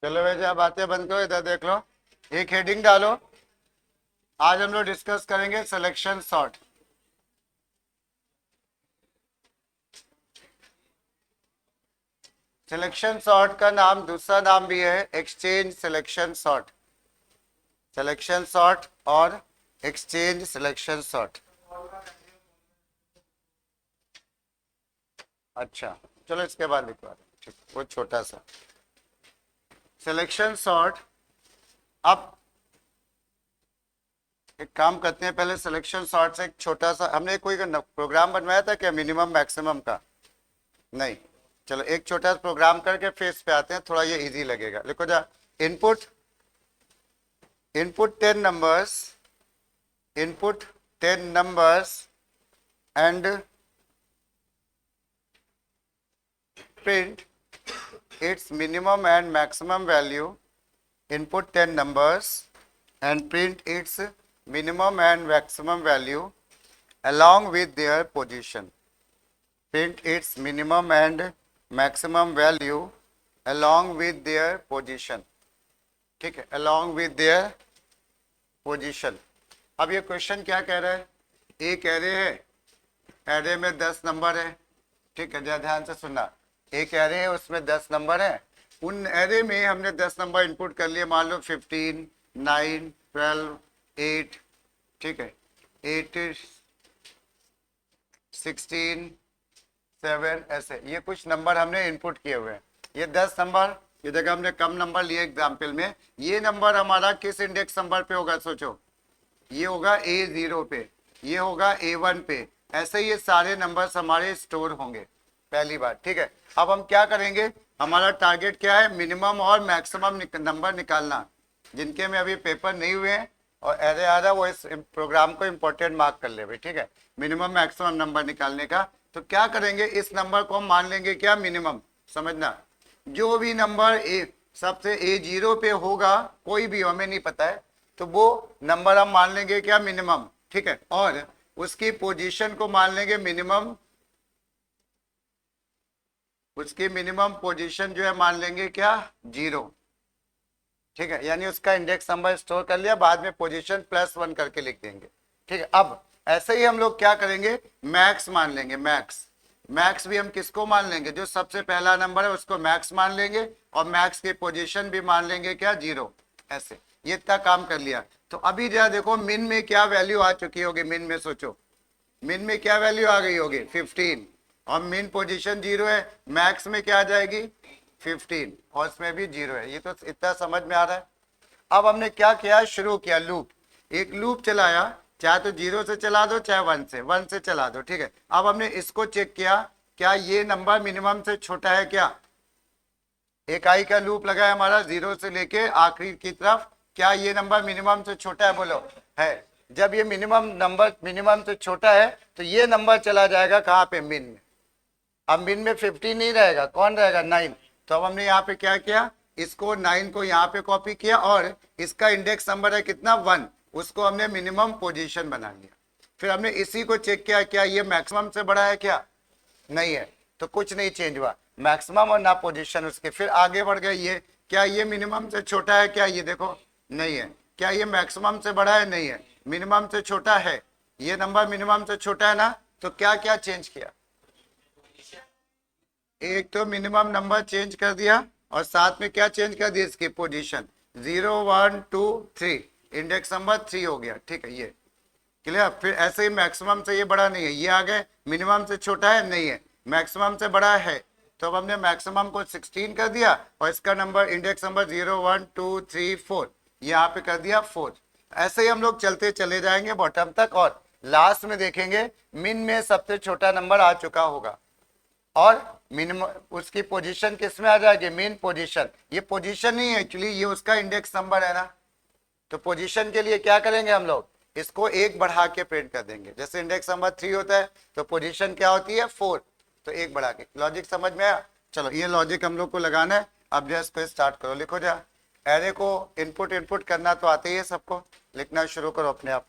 चलो वैसे आप बातें बंद करो, इधर देख लो, एक हेडिंग डालो। आज हम लोग डिस्कस करेंगे सिलेक्शन सॉर्ट। सिलेक्शन सॉर्ट का नाम, दूसरा नाम भी है exchange selection sort. Selection sort और एक्सचेंज सिलेक्शन सॉर्ट। अच्छा, चलो इसके बाद लिखवा दो, ठीक, वो छोटा सा सिलेक्शन सॉर्ट। अब एक काम करते हैं, पहले सिलेक्शन सॉर्ट से एक छोटा सा, हमने कोई प्रोग्राम बनवाया था क्या मिनिमम मैक्सिमम का? नहीं। चलो एक छोटा सा प्रोग्राम करके फिर इस पे आते हैं, थोड़ा ये इजी लगेगा। लिखो जा, input input 10 numbers, input 10 numbers and print its minimum and maximum value. Input 10 numbers and print its minimum and maximum value along with their position. Print its minimum and maximum value along with their position. ठीक है, along with their position. अब ये question क्या कह रहा है? एक array है, एरे में 10 नंबर है। ठीक है, जरा ध्यान से सुनना। एक एरे है, उसमें 10 नंबर है। उन एरे में हमने 10 नंबर इनपुट कर लिए, मान लो 15, 9, 12, 8, ठीक है, 8, 16, 7, ऐसे ये कुछ नंबर हमने इनपुट किए हुए हैं। ये 10 नंबर, ये जगह हमने कम नंबर लिए एग्जाम्पल में। ये नंबर हमारा किस इंडेक्स नंबर पे होगा सोचो? ये होगा A0 पे, ये होगा A1 पे। ऐसे ये सारे नंबर्स हमारे स्टोर होंगे, पहली बात। ठीक है, अब हम क्या करेंगे? हमारा टारगेट क्या है? मिनिमम और मैक्सिमम नंबर निकालना। जिनके में अभी पेपर नहीं हुए हैं और एरे आ रहा, वो इस प्रोग्राम को इंपॉर्टेंट मार्क कर ले भाई। ठीक है, मिनिमम मैक्सिमम नंबर निकालने का। तो क्या करेंगे, इस नंबर को हम मान लेंगे क्या? मिनिमम। समझना, जो भी नंबर सबसे A0 पे होगा, कोई भी हमें नहीं पता है, तो वो नंबर हम मान लेंगे क्या? मिनिमम। ठीक है, और उसकी पोजीशन को मान लेंगे मिनिमम। उसकी मिनिमम पोजीशन जो है मान लेंगे क्या? 0। ठीक है, यानी उसका इंडेक्स नंबर स्टोर कर लिया, बाद में पोजीशन +1 करके लिख देंगे। ठीक है, अब ऐसे ही हम लोग क्या करेंगे? मैक्स मान लेंगे। मैक्स, मैक्स भी हम किसको मान लेंगे? जो सबसे पहला नंबर है उसको मैक्स मान लेंगे, और मैक्स की पोजीशन भी मान लेंगे क्या? 0। ऐसे ये इतना काम कर लिया। तो अभी जरा देखो मिन में क्या वैल्यू आ चुकी होगी। मिन में सोचो, मिन में क्या वैल्यू आ गई होगी? 15, और मिन पोजीशन 0 है। मैक्स में क्या आ जाएगी? 15, और इसमें भी 0 है। ये तो इतना समझ में आ रहा है। अब हमने क्या किया? शुरू किया लूप, एक लूप चलाया, चाहे तो 0 से चला दो, चाहे 1 से चला दो। ठीक है, अब हमने इसको चेक किया, क्या ये नंबर मिनिमम से छोटा है क्या? एक आई का लूप लगा है हमारा, 0 से लेके आखिरी की तरफ। क्या ये नंबर मिनिमम से छोटा है? बोलो, है। जब ये मिनिमम नंबर मिनिमम से छोटा है, तो ये नंबर चला जाएगा कहाँ पे? मिन में। अब मिन में 15 नहीं रहेगा, कौन रहेगा? 9। तो अब हमने यहाँ पे क्या किया? इसको 9 को यहाँ पे कॉपी किया, और इसका इंडेक्स नंबर है कितना? 1। उसको हमने मिनिमम पोजीशन बना लिया। फिर हमने इसी को चेक किया, क्या ये मैक्सिमम से बड़ा है क्या? नहीं है, तो कुछ नहीं चेंज हुआ, मैक्सिमम और ना पोजीशन उसके। फिर आगे बढ़ गए, ये क्या ये मिनिमम से छोटा है क्या? ये देखो, नहीं है। क्या ये मैक्सिमम से बड़ा है? नहीं है, मिनिमम से छोटा है। ये नंबर मिनिमम से छोटा है ना, तो क्या क्या चेंज किया? एक तो मिनिमम नंबर चेंज कर दिया, और साथ में क्या चेंज कर दिया? इसकी पोजीशन। 0, 1, 2, 3, इंडेक्स नंबर 3 हो गया। ठीक है, ये क्लियर। फिर ऐसे ही मैक्सिमम से ये बड़ा नहीं है, ये आ गए। मिनिमम से छोटा है? नहीं है, मैक्सिमम से बड़ा है। तो अब हमने मैक्सिमम को 16 कर दिया, और इसका नंबर इंडेक्स नंबर 0, 1, 2, 3, 4 यहाँ पे कर दिया 4। ऐसे ही हम लोग चलते चले जाएंगे बॉटम तक, और लास्ट में देखेंगे मिन में सबसे छोटा नंबर आ चुका होगा, और मिनिमम उसकी पोजीशन किस में आ जाएगी? Main position. ये पोजीशन नहीं है एक्चुअली, ये उसका इंडेक्स नंबर है ना। तो पोजीशन के लिए क्या करेंगे हम लोग? इसको 1 बढ़ा के प्रिंट कर देंगे। जैसे इंडेक्स नंबर 3 होता है, तो पोजीशन क्या होती है? 4, तो 1 बढ़ा के। लॉजिक समझ में आया? चलो ये लॉजिक हम लोग को लगाना है। अब जो इसको स्टार्ट करो, लिखो जा। एरे को इनपुट इनपुट करना तो आते ही है सबको, लिखना शुरू करो अपने आप।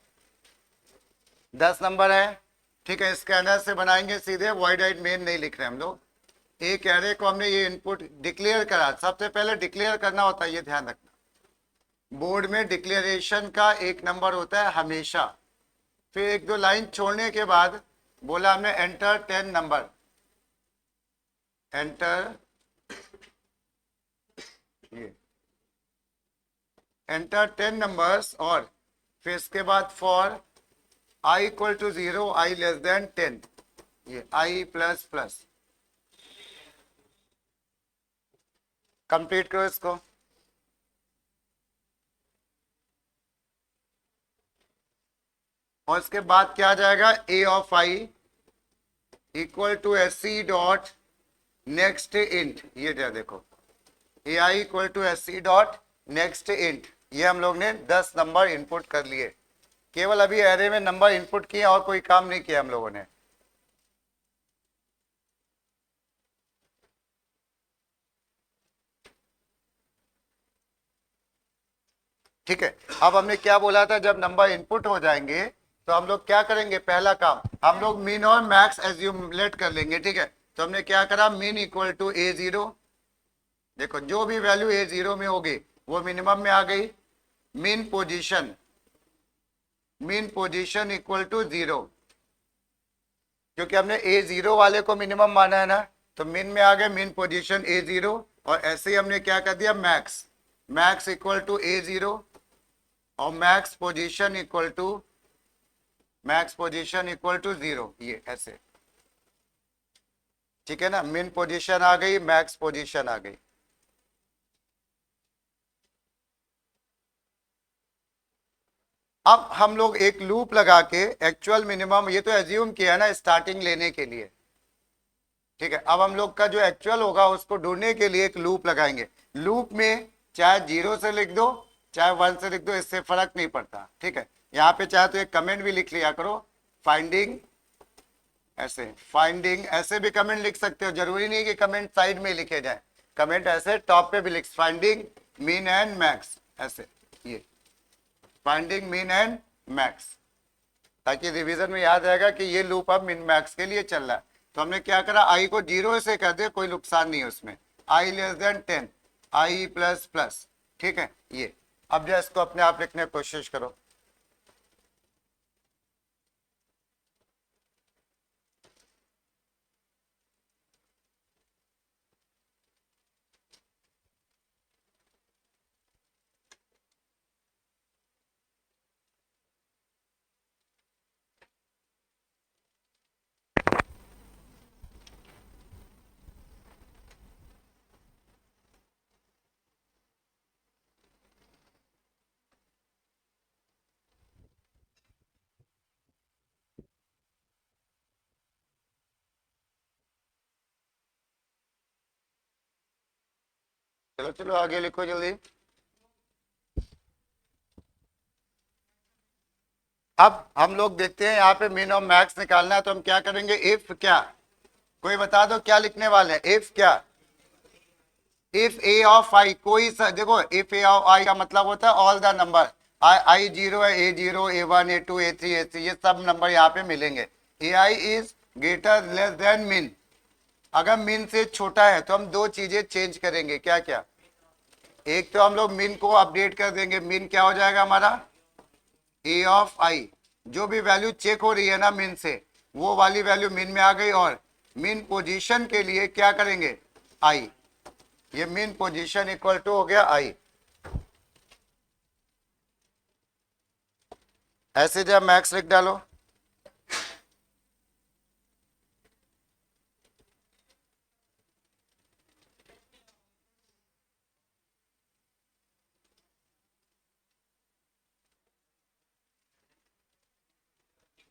10 नंबर है, ठीक है, स्कैनर से बनाएंगे सीधे, वाइड आइड मेन नहीं लिख रहे हम लोग। एक एरे को हमने ये इनपुट डिक्लेयर करा, सबसे पहले डिक्लेयर करना होता है, ये ध्यान रखना। बोर्ड में डिक्लेरेशन का एक नंबर होता है हमेशा। फिर एक दो लाइन छोड़ने के बाद बोला हमने एंटर 10 नंबर, एंटर ये एंटर 10 नंबर्स, और फिर इसके बाद for i equal to 0, i less than 10, ये i प्लस प्लस। कंप्लीट करो इसको। और इसके बाद क्या आ जाएगा, a of i equal to S C dot next int, ये देखो A I equal to S C dot next int. ये हम लोग ने 10 नंबर इनपुट कर लिए, केवल अभी एरे में नंबर इनपुट किए और कोई काम नहीं किया हम लोगों ने। ठीक है, अब हमने क्या बोला था, जब नंबर इनपुट हो जाएंगे तो हम लोग क्या करेंगे, पहला काम हम लोग मीन और मैक्स एज्यूमुलेट कर लेंगे। ठीक है, तो हमने क्या करा, मीन इक्वल टू a0, देखो जो भी वैल्यू a0 में होगी वो मिनिमम में आ गई। मीन पोजीशन इक्वल टू 0, क्योंकि हमने a0 वाले को मिनिमम माना है ना, तो मीन में आ गए मीन पोजीशन a0। और ऐसे ही हमने क्या कर दिया, मैक्स इक्वल टू a0 और मैक्स पोजीशन इक्वल टू 0, ये ऐसे। ठीक है ना, मीन पोजीशन आ गई, मैक्स पोजीशन आ गई। अब हम लोग एक लूप लगा के एक्चुअल मिनिमम, ये तो एज्यूम किया ना स्टार्टिंग लेने के लिए। ठीक है, अब हम लोग का जो एक्चुअल होगा उसको ढूंढने के लिए एक लूप लगाएंगे। लूप में चाहे 0 से लिख दो चाहे 1 से लिख दो, इससे फर्क नहीं पड़ता। ठीक है, यहाँ पे चाहे तो एक कमेंट भी लिख लिया करो, फाइंडिंग ऐसे भी कमेंट लिख सकते हो, जरूरी नहीं कि कमेंट साइड में लिखे जाए, कमेंट ऐसे टॉप पे भी लिख, फाइंडिंग मीन एंड मैक्स, ऐसे ये फाइंडिंग मीन एंड मैक्स, ताकि रिवीजन में याद रहेगा कि ये लूप अब मिन मैक्स के लिए चल रहा है। तो हमने क्या करा, i को 0 से कर दे, कोई नुकसान नहीं है उसमें, i less than 10, i plus plus. ठीक है, ये अब जो इसको अपने आप लिखने की कोशिश करो। चलो चलो आगे लिखो जल्दी। अब हम लोग देखते हैं यहाँ पे मिन और मैक्स निकालना है, तो हम क्या करेंगे, इफ क्या, कोई बता दो क्या लिखने वाले हैं, इफ क्या, इफ ए ऑफ आई, कोई सा देखो, इफ ए ऑफ आई का मतलब होता है ऑल द नंबर, आई 0 है, a0 a1 a2 a3 a3, ये सब नंबर यहाँ पे मिलेंगे। ए I is greater less than मिन, अगर मिन से छोटा है तो हम दो चीजें चेंज करेंगे, क्या क्या, एक तो हम लोग मिन को अपडेट कर देंगे, मिन क्या हो जाएगा हमारा, ए ऑफ आई, जो भी वैल्यू चेक हो रही है ना मिन से, वो वाली वैल्यू मिन में आ गई। और मिन पोजीशन के लिए क्या करेंगे, आई, ये मिन पोजीशन इक्वल टू हो गया आई। ऐसे जब मैक्स लिख डालो,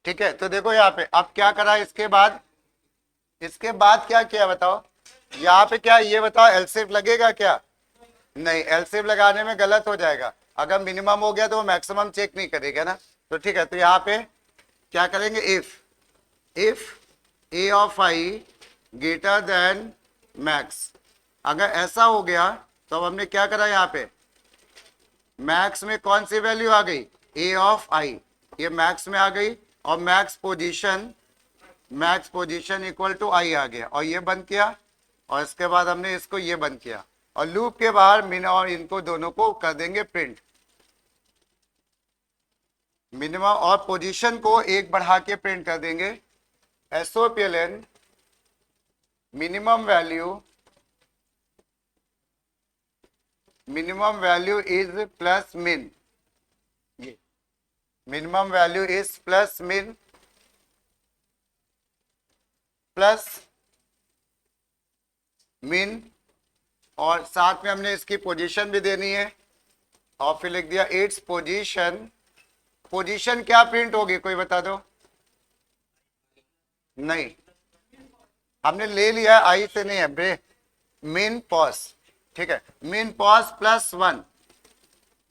ठीक है। तो देखो यहाँ पे अब क्या करा, इसके बाद क्या किया बताओ, यहाँ पे क्या, ये बताओ एलसीएफ लगेगा क्या, नहीं, एलसीएफ लगाने में गलत हो जाएगा, अगर मिनिमम हो गया तो वो मैक्सिमम चेक नहीं करेगा ना। तो ठीक है, तो यहाँ पे क्या करेंगे, if A of I greater then max, अगर ऐसा हो गया तो अब हमने क्या करा, यहाँ पे मैक्स में कौन सी वैल्यू आ गई, ए ऑफ आई, ये मैक्स में आ गई, और मैक्स पोजीशन इक्वल टू आई आ गया, और ये बंद किया, और इसके बाद हमने इसको ये बंद किया, और लूप के बाहर मिन और इनको दोनों को कर देंगे प्रिंट। मिनिमम और पोजीशन को एक बढ़ा के प्रिंट कर देंगे, SOPLN minimum value is plus मिन, ये मिनिमम वैल्यू इज प्लस मिन प्लस मिन, और साथ में हमने इसकी पोजीशन भी देनी है, और फिर लिख दिया इट्स पोजीशन। पोजीशन क्या प्रिंट होगी कोई बता दो? नहीं, हमने ले लिया, आई से नहीं है ब्रे, मिन पॉज, ठीक है, मिन पॉज +1,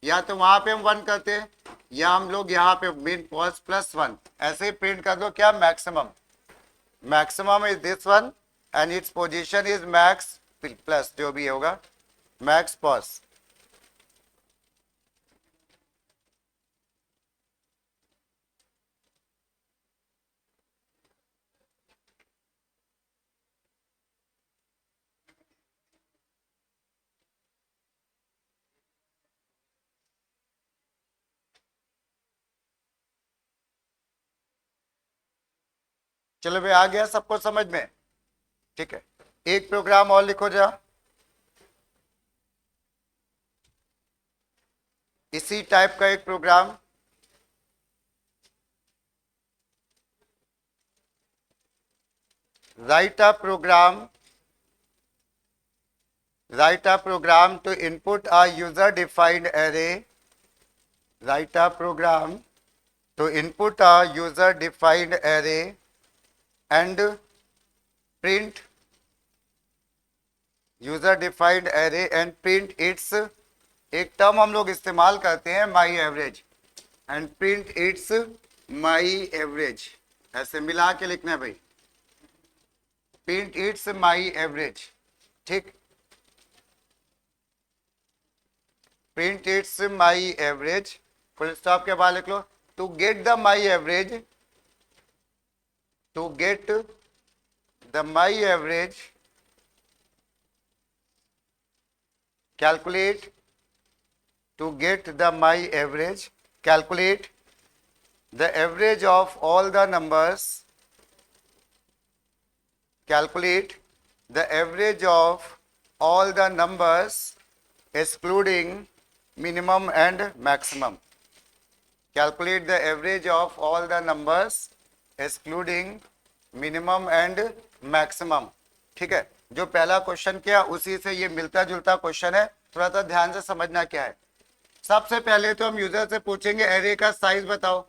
या तो वहां पे हम 1 करते हैं, या हम लोग यहाँ पे मिन पॉज +1 ऐसे ही प्रिंट कर दो। क्या? Maximum, maximum is this one and its position is max plus जो भी होगा मैक्स पॉज। चलो भाई, आ गया सबको समझ में? ठीक है, एक प्रोग्राम और लिखो जा, इसी टाइप का एक programme. write a program to input a user defined array, write a program to input a user defined array and print user defined array and print its, एक टर्म हम लोग इस्तेमाल करते हैं my average, and print its my average, ऐसे मिला के लिखना है भाई, print its my average, ठीक, print its my average, full stop के बाद लिख लो, to get the my average, to get the my average calculate, to get the my average calculate the average of all the numbers, calculate the average of all the numbers excluding minimum and maximum, calculate the average of all the numbers excluding minimum and maximum। ठीक है, जो पहला question किया उसी से ये मिलता जुलता क्वेश्चन है, थोड़ा सा ध्यान से समझना क्या है। सबसे पहले तो हम यूजर से पूछेंगे एरे का साइज बताओ,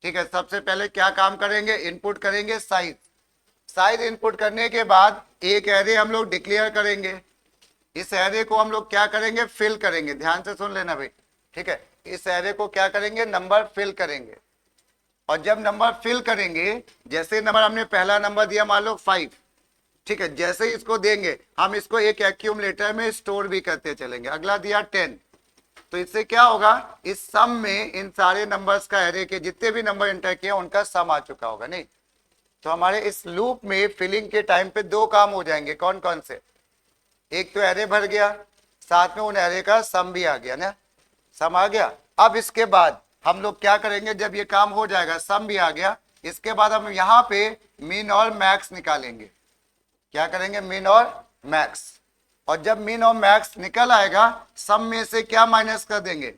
ठीक है, सबसे पहले क्या काम करेंगे, इनपुट करेंगे साइज। साइज इनपुट करने के बाद एक एरे हम लोग डिक्लेयर करेंगे, इस एरे को हम लोग क्या करेंगे, फिल करेंगे, ध्यान से सुन लेना भाई, ठीक है, इस एरे को क्या करेंगे, नंबर फिल करेंगे, और जब नंबर फिल करेंगे, जैसे नंबर हमने पहला नंबर दिया मान लो 5, ठीक है, जैसे ही इसको देंगे हम इसको एक एक्यूमुलेटर में स्टोर भी करते चलेंगे। अगला दिया 10, तो इससे क्या होगा, इस सम में इन सारे नंबर्स का एरे के जितने भी नंबर एंटर किए उनका सम आ चुका होगा, नहीं? तो हमारे इस लूप में फिलिंग के टाइम पे दो काम हो जाएंगे, कौन कौन से, एक तो एरे भर गया, साथ में उन एरे का सम भी आ गया ना, सम आ गया। अब इसके बाद हम लोग क्या करेंगे, जब ये काम हो जाएगा, सम भी आ गया, इसके बाद हम यहाँ पे मीन और मैक्स निकालेंगे। क्या करेंगे, मीन और मैक्स, और जब मीन और मैक्स निकल आएगा, सम में से क्या माइनस कर देंगे,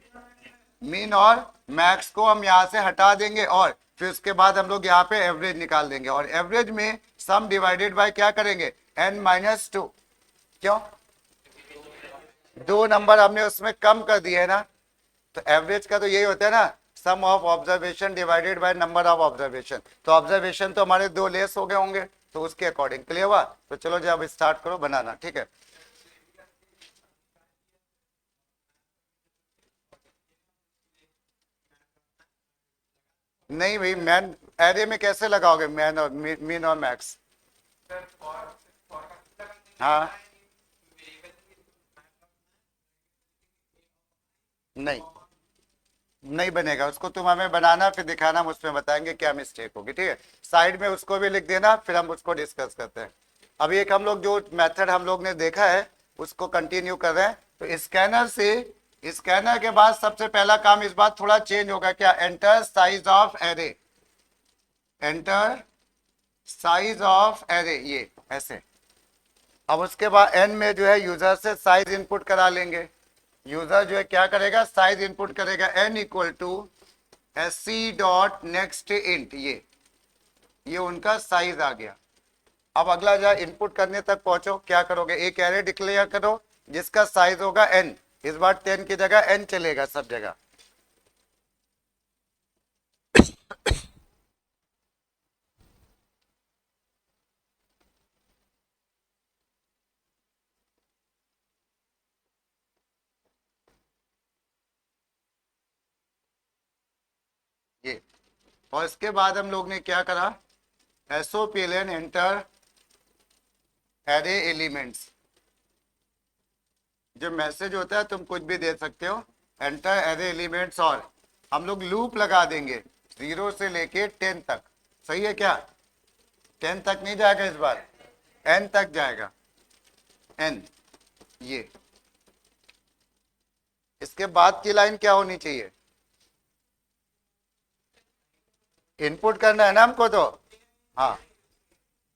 मीन और मैक्स को हम यहाँ से हटा देंगे, और फिर उसके बाद हम लोग यहाँ पे एवरेज निकाल देंगे, और एवरेज में सम डिवाइडेड बाय क्या करेंगे, n-2, क्यों, दो नंबर हमने उसमें कम कर दिए है ना, तो एवरेज का तो यही होता है ना, sum of observation divided by number of observation, तो ऑब्जर्वेशन तो हमारे दो लेस हो गए होंगे, तो उसके अकॉर्डिंग क्लियर हुआ। तो चलो जब स्टार्ट करो बनाना, ठीक है। नहीं भाई, मैन एरे में कैसे लगाओगे, मैन और मीन और मैक्स, हाँ नहीं, नहीं बनेगा, उसको तुम हमें बनाना फिर दिखाना, हम उसमें बताएंगे क्या मिस्टेक होगी, ठीक है, साइड में उसको भी लिख देना, फिर हम उसको डिस्कस करते हैं। अभी एक हम लोग जो मेथड हम लोग ने देखा है उसको कंटिन्यू कर रहे हैं। तो स्कैनर से, स्कैनर के बाद सबसे पहला काम इस बार थोड़ा चेंज होगा, क्या, enter size of array, enter size of array, ये ऐसे। अब उसके बाद एन में जो है यूजर से साइज इनपुट करा लेंगे। यूजर जो है क्या करेगा, साइज इनपुट करेगा, N equal to S C dot next int, ये उनका साइज आ गया। अब अगला जो इनपुट करने तक पहुंचो, क्या करोगे, एक एरे डिक्लेयर करो जिसका साइज होगा एन। इस बार 10 की जगह एन चलेगा सब जगह। ये, और इसके बाद हम लोग ने क्या करा, एसओपीएलएन एंटर एरे एलिमेंट्स। जो मैसेज होता है तुम कुछ भी दे सकते हो, एंटर एरे एलिमेंट्स, और हम लोग लूप लगा देंगे 0 से लेके 10 तक। सही है क्या, 10 तक नहीं जाएगा इस बार, n तक जाएगा, n, ये। इसके बाद की लाइन क्या होनी चाहिए, इनपुट करना है ना हमको, तो हाँ,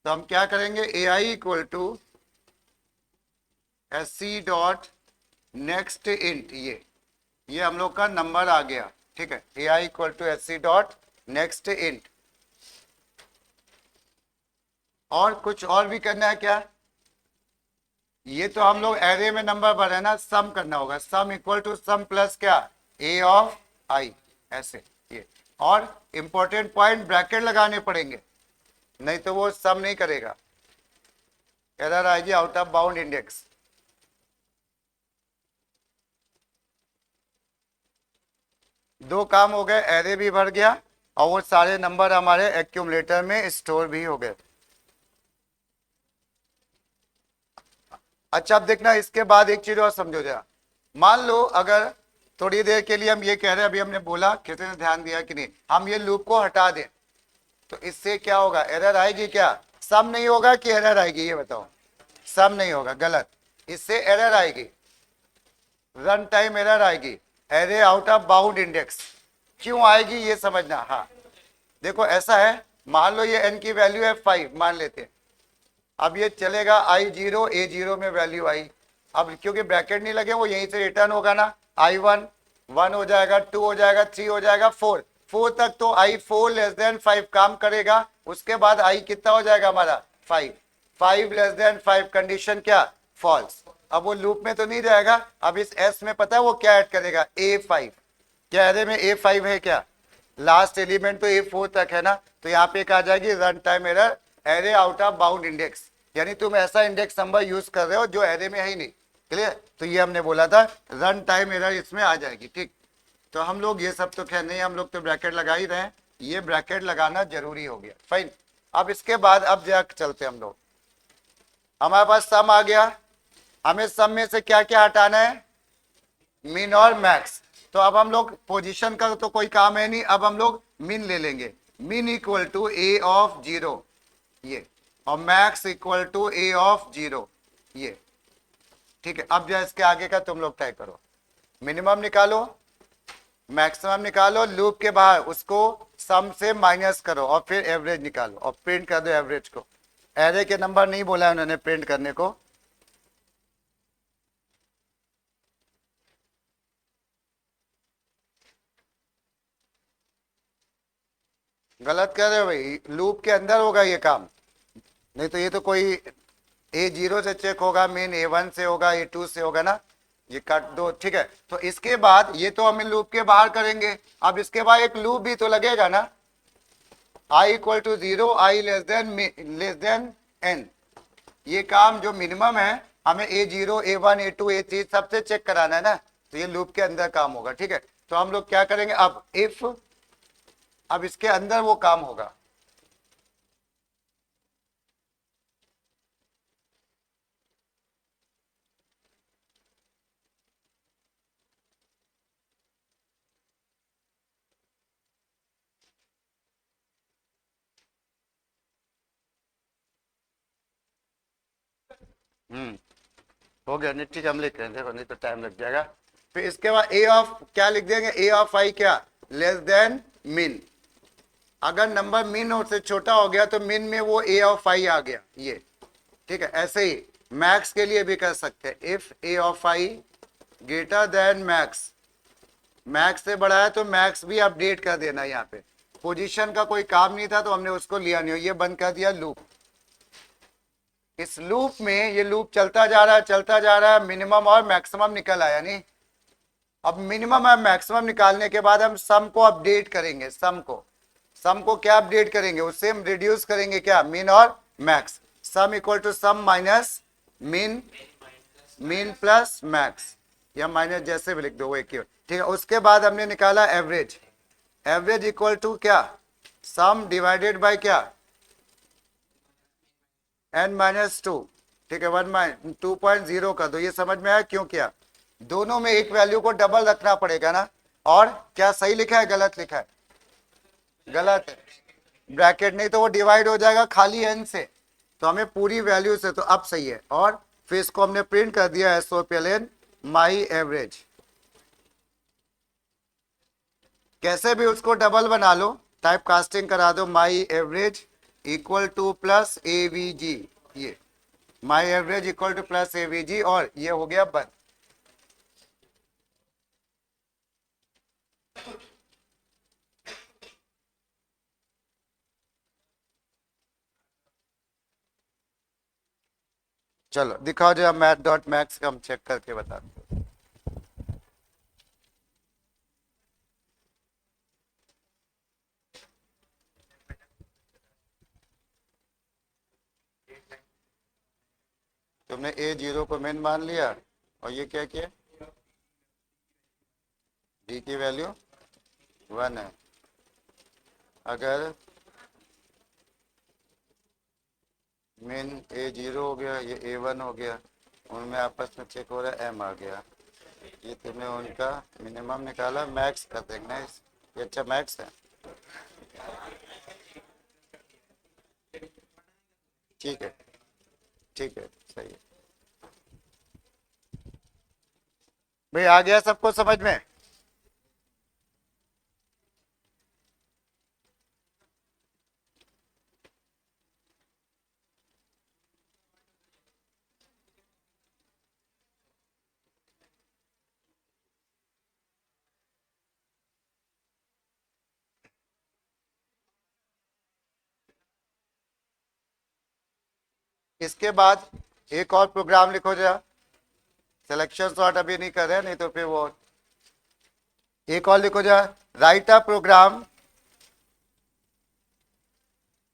तो हम क्या करेंगे, A I equal to S C dot next int, ये हम लोग का नंबर आ गया। ठीक है, A I equal to S C dot next int. और कुछ और भी करना है क्या, ये तो हम लोग एरे में नंबर भर है ना, सम करना होगा, sum equal to sum plus क्या, ए ऑफ आई, ऐसे ये। और इंपॉर्टेंट पॉइंट, ब्रैकेट लगाने पड़ेंगे, नहीं तो वो सम नहीं करेगा, एरर आएगी, आउट ऑफ बाउंड इंडेक्स। दो काम हो गए, एरे भी भर गया और वो सारे नंबर हमारे एक्यूमुलेटर में स्टोर भी हो गए। अच्छा, अब देखना, इसके बाद एक चीज और समझो जरा। मान लो अगर थोड़ी देर के लिए हम ये कह रहे हैं, अभी हमने बोला, किसी ने ध्यान दिया कि नहीं, हम ये लूप को हटा दें तो इससे क्या होगा, एरर आएगी क्या, सम नहीं होगा कि एरर आएगी, ये बताओ, सम नहीं होगा, गलत, इससे एरर आएगी, रन टाइम एरर आएगी, array out of bound index. क्यों आएगी ये समझना। हाँ, देखो ऐसा है, मान लो ये n की वैल्यू है 5 मान लेते हैं। अब ये चलेगा I0 A0 में वैल्यू आई, अब क्योंकि ब्रैकेट नहीं लगे वो यहीं से रिटर्न होगा ना, I1 1 हो जाएगा, 2 हो जाएगा, 3 हो जाएगा, 4 तक तो I4 लेस देन 5 काम करेगा। उसके बाद I कितना हो जाएगा हमारा 5 लेस देन 5, कंडीशन क्या, फॉल्स। अब वो लूप में तो नहीं जाएगा, अब इस S में पता है वो क्या ऐड करेगा, A5। क्या एरे में A5 है क्या, लास्ट एलिमेंट तो A4 तक है ना, तो यहाँ पे एक आ जाएगी run time error, array out of bound index, यानी तुम ऐसा इंडेक्स नंबर यूज कर रहे हो जो एरे में है ही नहीं। क्लियर, तो ये हमने बोला था रन टाइम एरर इसमें आ जाएगी। ठीक, तो हम लोग ये सब तो खैर नहीं, हम लोग तो ब्रैकेट लगा ही रहे हैं, ये ब्रैकेट लगाना जरूरी हो गया, फाइन। अब इसके बाद अब जा चलते हम लोग, हमारे पास सम आ गया, हमें सम में से क्या क्या हटाना है, मिन और मैक्स। तो अब हम लोग पोजीशन का तो कोई काम है नहीं, अब हम लोग मिन ले लेंगे, मिन इक्वल टू ए ऑफ 0, ये, और max equal to A of 0, ये। ठीक है, अब जो इसके आगे का तुम लोग तय करो, मिनिमम निकालो, मैक्सिमम निकालो, लूप के बाहर उसको सम से माइनस करो और फिर एवरेज निकालो और प्रिंट कर दो एवरेज को। एरे के नंबर नहीं बोला उन्होंने प्रिंट करने को। गलत कर रहे हो भाई, लूप के अंदर होगा ये काम, नहीं तो ये तो कोई A0 से चेक होगा, मेन A1 से होगा, A2 से होगा ना, ये काट दो। ठीक है, तो इसके बाद ये तो हम लूप के बाहर करेंगे, अब इसके बाद एक लूप भी तो लगेगा ना, I equal to 0, I less than n। ये काम जो मिनिमम है हमें A0 A1 A2 A3 सबसे चेक कराना है ना, तो ये लूप के अंदर काम होगा। ठीक है, तो हम लोग क्या करेंगे, अब इफ, अब इसके अंदर वो काम होगा, हो गया नहीं, ठीक है हम लिख रहे हैं, देखो नहीं तो टाइम लग जाएगा। फिर इसके बाद ए ऑफ क्या लिख देंगे, ए ऑफ आई क्या, लेस देन मीन। अगर नंबर मीन से छोटा हो गया तो मीन में वो ए ऑफ आई आ गया ये, ठीक है। ऐसे ही मैक्स के लिए भी कर सकते हैं, if A of I greater then max, max से बड़ा है तो मैक्स भी अपडेट कर देना। यहाँ पे पोजीशन का कोई काम नहीं था तो हमने उसको लिया नहीं, ये बंद कर दिया लूप। इस लूप में ये लूप चलता जा रहा है, चलता जा रहा है, मिनिमम और मैक्सिमम निकल आया नहीं। अब मिनिमम और मैक्सिमम निकालने के बाद हम सम को अपडेट करेंगे, सम को क्या अपडेट करेंगे, उससे हम रिड्यूस करेंगे क्या, मीन और max. Sum equal to sum minus mean, mean plus max, या माइनस जैसे भी लिख दो वो एक ही, ठीक है। उसके बाद हमने निकाला एवरेज, एवरेज इक्वल टू क्या, सम डिवाइडेड बाय क्या, n माइनस टू, ठीक है। 2.0 कर दो, ये समझ में आया क्यों किया, दोनों में एक वैल्यू को डबल रखना पड़ेगा ना। और क्या सही लिखा है गलत लिखा है, गलत है, ब्रैकेट नहीं तो वो डिवाइड हो जाएगा खाली n से, तो हमें पूरी वैल्यू से, तो अब सही है। और फिर इसको हमने प्रिंट कर दिया SOPLN माई एवरेज, कैसे भी उसको डबल बना लो, टाइप कास्टिंग करा दो, माई average equal two plus AVG, ये माई average equal two plus AVG, और ये हो गया बंद। चलो दिखाओ जो math.max का हम चेक करके बताते हैं। तुमने A0 को मेन मान लिया, और ये क्या किया, D की वैल्यू 1 है। अगर मेन A0 हो गया, ये A1 हो गया, उनमें आपस में चेक हो रहा है M आ गया, ये तुमने उनका मिनिमम निकाला, मैक्स कर देंगे ना ये, अच्छा मैक्स है, ठीक है, ठीक है सही है भाई, आ गया सबको समझ में। इसके बाद एक और प्रोग्राम लिखो जरा, सिलेक्शन सॉर्ट अभी नहीं कर रहे, नहीं तो फिर वो एक और लिखो जरा, write a program,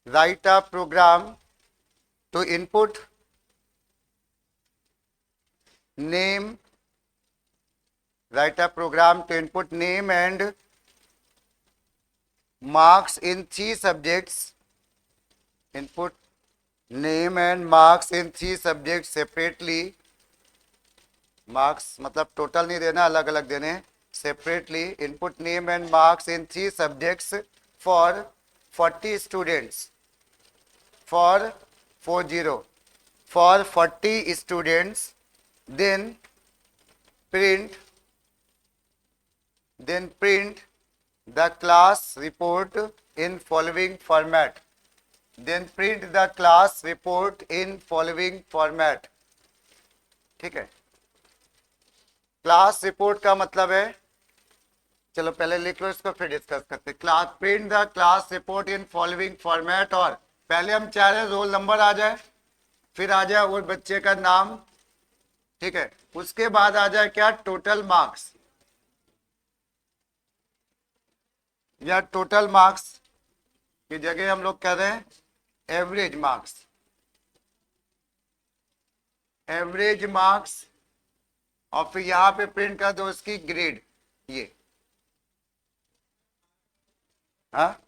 write a program to input name, write a program to input name and marks in 3 subjects, input name and marks in 3 subjects separately, marks मतलब टोटल नहीं देना, अलग अलग देने, separately input name and marks in 3 subjects for 40 students, for 40 students, then print the class report in following format, then print the class report in following format, ठीक है। Class report का मतलब है, चलो पहले लिख लो इसको फिर डिस्कस करते हैं। Class, print the class report in following format, और पहले हम चाह रहे हैं रोल नंबर आ जाए, फिर आ जाए वो बच्चे का नाम, ठीक है, उसके बाद आ जाए क्या, टोटल मार्क्स, या टोटल मार्क्स की जगह हम लोग कह रहे हैं एवरेज मार्क्स, एवरेज मार्क्स, और फिर यहां पे प्रिंट कर दो उसकी ग्रेड, ये, हाँ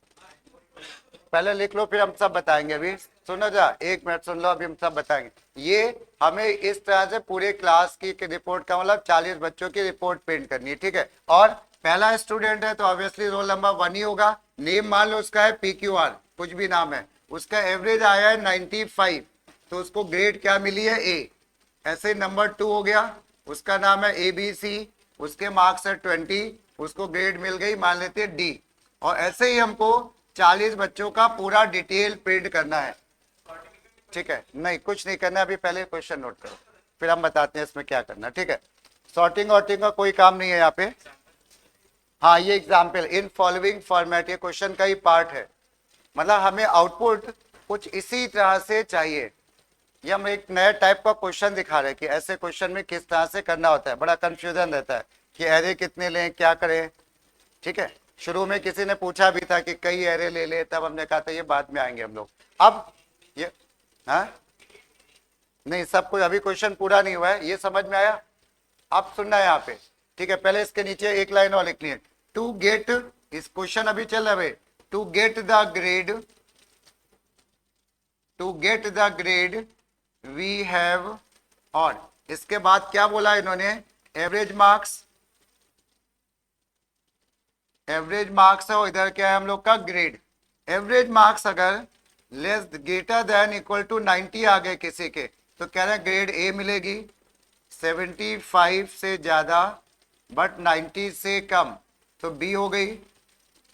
पहले लिख लो फिर हम सब बताएंगे। अभी सुनो जा, 1 मिनट सुन लो, अभी हम सब बताएंगे। ये हमें इस तरह से पूरे क्लास की रिपोर्ट का मतलब 40 बच्चों की रिपोर्ट प्रिंट करनी है, ठीक है। और पहला स्टूडेंट है तो ऑब्वियसली रोल नंबर 1 ही होगा, नेम मान लो उसका है PQR, कुछ भी नाम है, उसका एवरेज आया है 95, तो उसको ग्रेड क्या मिली है, A। ऐसे ही नंबर 2 हो गया, उसका नाम है ABC, उसके मार्क्स है 20, उसको ग्रेड मिल गई, मान लेते हैं D। और ऐसे ही हमको 40 बच्चों का पूरा डिटेल प्रिंट करना है। ठीक है, नहीं कुछ नहीं करना, अभी पहले क्वेश्चन नोट करो, फिर हम बताते हैं इसमें क्या करना। ठीक है, सॉर्टिंग वॉर्टिंग का कोई काम नहीं है यहाँ पे। हाँ, ये एग्जाम्पल इन फॉलोइंग फॉर्मेट, ये क्वेश्चन का ही पार्ट है। मतलब हमें आउटपुट कुछ इसी तरह से चाहिए। ये हम एक नया टाइप का क्वेश्चन दिखा रहे हैं कि ऐसे क्वेश्चन में किस तरह से करना होता है। बड़ा कंफ्यूजन रहता है कि एरे कितने लें, क्या करें। ठीक है, शुरू में किसी ने पूछा भी था कि कई एरे ले ले, तब हमने कहा था ये बाद में आएंगे हम लोग। अब ये हाँ नहीं, सब कुछ अभी क्वेश्चन पूरा नहीं हुआ है, ये समझ में आया। अब सुनना है यहाँ पे। ठीक है, पहले इसके नीचे एक लाइन और लिखनी है, टू गेट, इस क्वेश्चन अभी चल रहा है, to get the grade, to get the grade we have, और इसके बाद क्या बोला इन्होंने, एवरेज मार्क्स, एवरेज मार्क्स है और इधर क्या है हम लोग का ग्रेड। एवरेज मार्क्स अगर less greater than equal to 90 आ गए किसी के, तो कह रहे हैं ग्रेड ए मिलेगी, 75 से ज्यादा बट 90 से कम तो बी हो गई,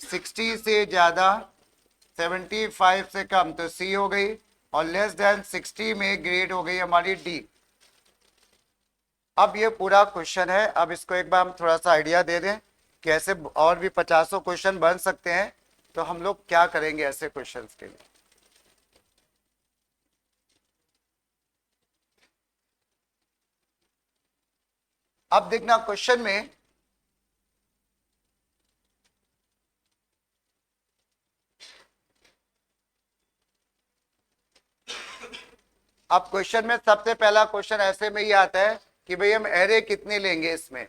60 से ज्यादा 75 से कम तो सी हो गई, और लेस देन 60 में ग्रेड हो गई हमारी डी। अब ये पूरा क्वेश्चन है, अब इसको एक बार हम थोड़ा सा आइडिया दे दें कैसे और भी 50 क्वेश्चन बन सकते हैं। तो हम लोग क्या करेंगे ऐसे क्वेश्चंस के लिए, अब देखना क्वेश्चन में अब क्वेश्चन में सबसे पहला क्वेश्चन ऐसे में ही आता है कि भाई हम एरे कितने लेंगे, इसमें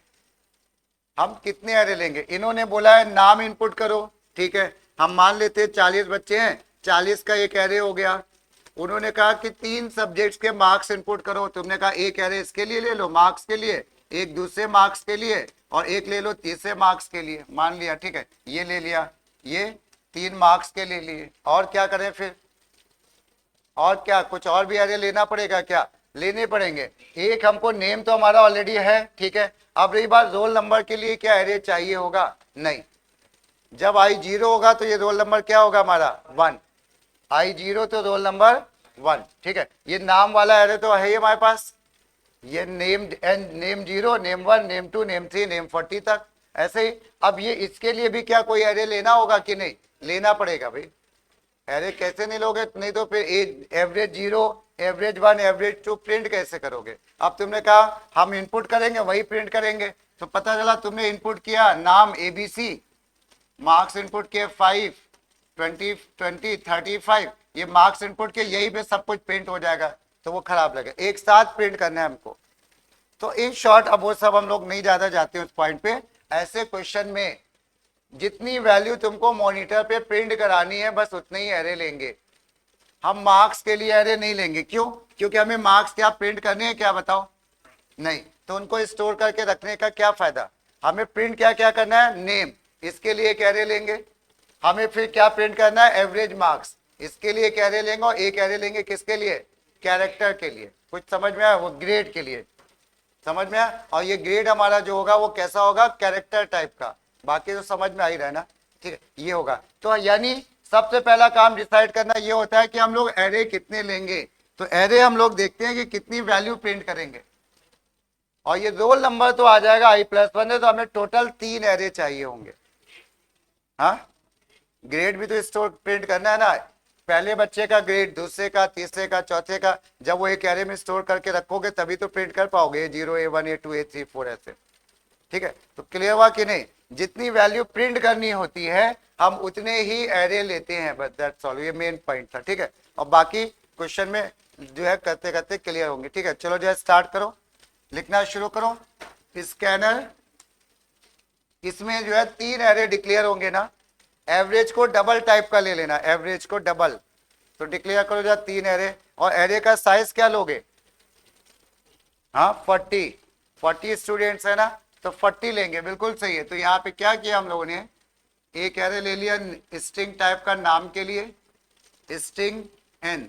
हम कितने एरे लेंगे। इन्होंने बोला है नाम इनपुट करो। ठीक है, हम मान लेते हैं 40 बच्चे हैं, 40 का एक एरे हो गया। उन्होंने कहा कि 3 सब्जेक्ट्स के मार्क्स इनपुट करो, तुमने कहा एक एरे इसके लिए ले लो मार्क्स के लिए, एक दूसरे मार्क्स के लिए, और एक ले लो तीसरे मार्क्स के लिए, मान लिया। ठीक है, ये ले लिया, ये 3 मार्क्स के ले लिए। और क्या करें फिर, और क्या कुछ और भी एरे लेना पड़ेगा क्या, लेने पड़ेंगे। एक हमको नेम तो हमारा ऑलरेडी है। ठीक है, अब रही बात रोल नंबर के लिए क्या एरे चाहिए होगा, नहीं। जब आई 0 होगा तो ये रोल नंबर क्या होगा हमारा 1, आई 0 तो रोल नंबर 1। ठीक है, ये नाम वाला एरे तो है ही हमारे पास, ये name and name 0, name 1, name 2, name 3, name 40 तक। ऐसे ही अब ये इसके लिए भी क्या कोई एरे लेना होगा कि नहीं, लेना पड़ेगा भाई। एरे कैसे नहीं लोगे, नहीं तो फिर एवरेज 0, एवरेज 1, एवरेज 2 प्रिंट कैसे करोगे। अब तुमने कहा हम इनपुट करेंगे वही प्रिंट करेंगे, तो पता चला तुमने इनपुट किया नाम ABC, मार्क्स इनपुट किए 5, 20, 20, 35, ये मार्क्स इनपुट के, यही पे सब कुछ प्रिंट हो जाएगा, तो वो खराब लगे। एक साथ प्रिंट करना है हमको। तो इन शॉर्ट अब वो सब हम लोग नहीं ज्यादा जाते उस पॉइंट पे। ऐसे क्वेश्चन में जितनी वैल्यू तुमको मॉनिटर पे प्रिंट करानी है बस उतने ही एरे लेंगे, हम मार्क्स के लिए एरे नहीं लेंगे। क्यों, क्योंकि हमें मार्क्स क्या प्रिंट करने हैं क्या बताओ, नहीं, तो उनको स्टोर करके रखने का क्या फायदा। हमें प्रिंट क्या क्या करना है, नेम, इसके लिए एक एरे लेंगे। हमें फिर क्या प्रिंट करना है, एवरेज मार्क्स, इसके लिए एक एरे लेंगे, और एक एरे लेंगे किसके लिए, कैरेक्टर के लिए। कुछ समझ में आया, वो ग्रेड के लिए, समझ में आया। और ये ग्रेड हमारा जो होगा वो कैसा होगा, कैरेक्टर टाइप का। बाकी तो समझ में आ ही रहा है ना। ठीक है, ये होगा। तो यानी सबसे पहला काम डिसाइड करना ये होता है कि हम लोग एरे कितने लेंगे। तो एरे हम लोग देखते हैं कि कितनी वैल्यू प्रिंट करेंगे, और ये रोल नंबर तो आ जाएगा i+1 है, तो हमें टोटल 3 एरे चाहिए होंगे। हाँ, ग्रेड भी तो स्टोर प्रिंट करना है ना, पहले बच्चे का ग्रेड, दूसरे का, तीसरे का, चौथे का, जब वो एक एरे में स्टोर करके रखोगे तभी तो प्रिंट कर पाओगे, A0, A1, A2, A3, A4 ऐसे। ठीक है, तो क्लियर हुआ कि नहीं। जितनी वैल्यू प्रिंट करनी होती है हम उतने ही एरे लेते हैं, बस दैट्स ऑल, ये मेन पॉइंट था। ठीक है, और बाकी क्वेश्चन में जो है करते करते क्लियर होंगे। ठीक है, चलो जो है स्टार्ट करो, लिखना शुरू करो। स्कैनर, इसमें जो है 3 एरे डिक्लेयर होंगे ना, एवरेज को डबल टाइप का ले लेना, एवरेज को डबल, तो डिक्लेयर करो जो 3 एरे। और एरे का साइज क्या लोगे, हाँ 40 स्टूडेंट्स है ना, तो 40 लेंगे, बिल्कुल सही है। तो यहाँ पे क्या किया हम लोगों ने, एक एरे ले लिया स्ट्रिंग टाइप का, नाम के लिए स्ट्रिंग n,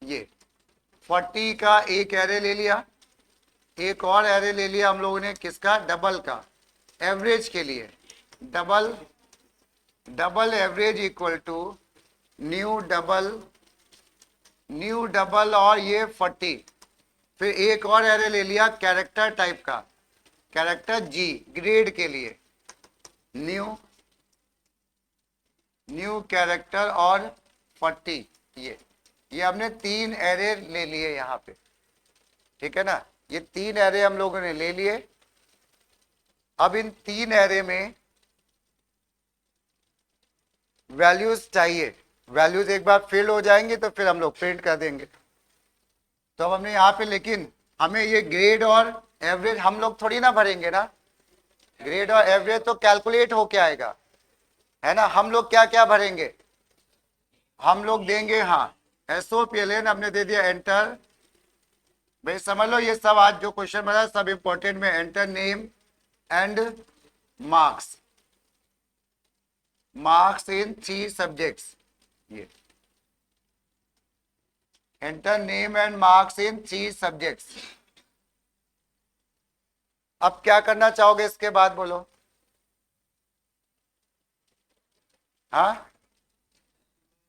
ये 40 का एक एरे ले लिया, एक और एरे ले लिया हम लोगों ने किसका, डबल का, एवरेज के लिए। Double double average equal to new double और ये 40। फिर एक और एरे ले लिया कैरेक्टर टाइप का, कैरेक्टर जी, ग्रेड के लिए, न्यू कैरेक्टर और 40। ये हमने 3 एरे ले लिए यहाँ पे, ठीक है ना। ये 3 एरे हम लोगों ने ले लिए। अब इन 3 एरे में वैल्यूज चाहिए, वैल्यूज एक बार फिल हो जाएंगे तो फिर हम लोग प्रिंट कर देंगे। तो अब हमने यहाँ पे, लेकिन हमें ये ग्रेड और एवरेज हम लोग थोड़ी ना भरेंगे ना, ग्रेड और एवरेज तो कैलकुलेट होके आएगा, है ना। हम लोग क्या क्या भरेंगे, हम लोग देंगे, हाँ, SOPLN हमने दे दिया, एंटर। भाई समझ लो ये सब आज जो क्वेश्चन बना सब इंपॉर्टेंट में, enter name and marks, marks in 3 subjects, ये enter name and marks in 3 subjects. अब क्या करना चाहोगे इसके बाद बोलो, हाँ,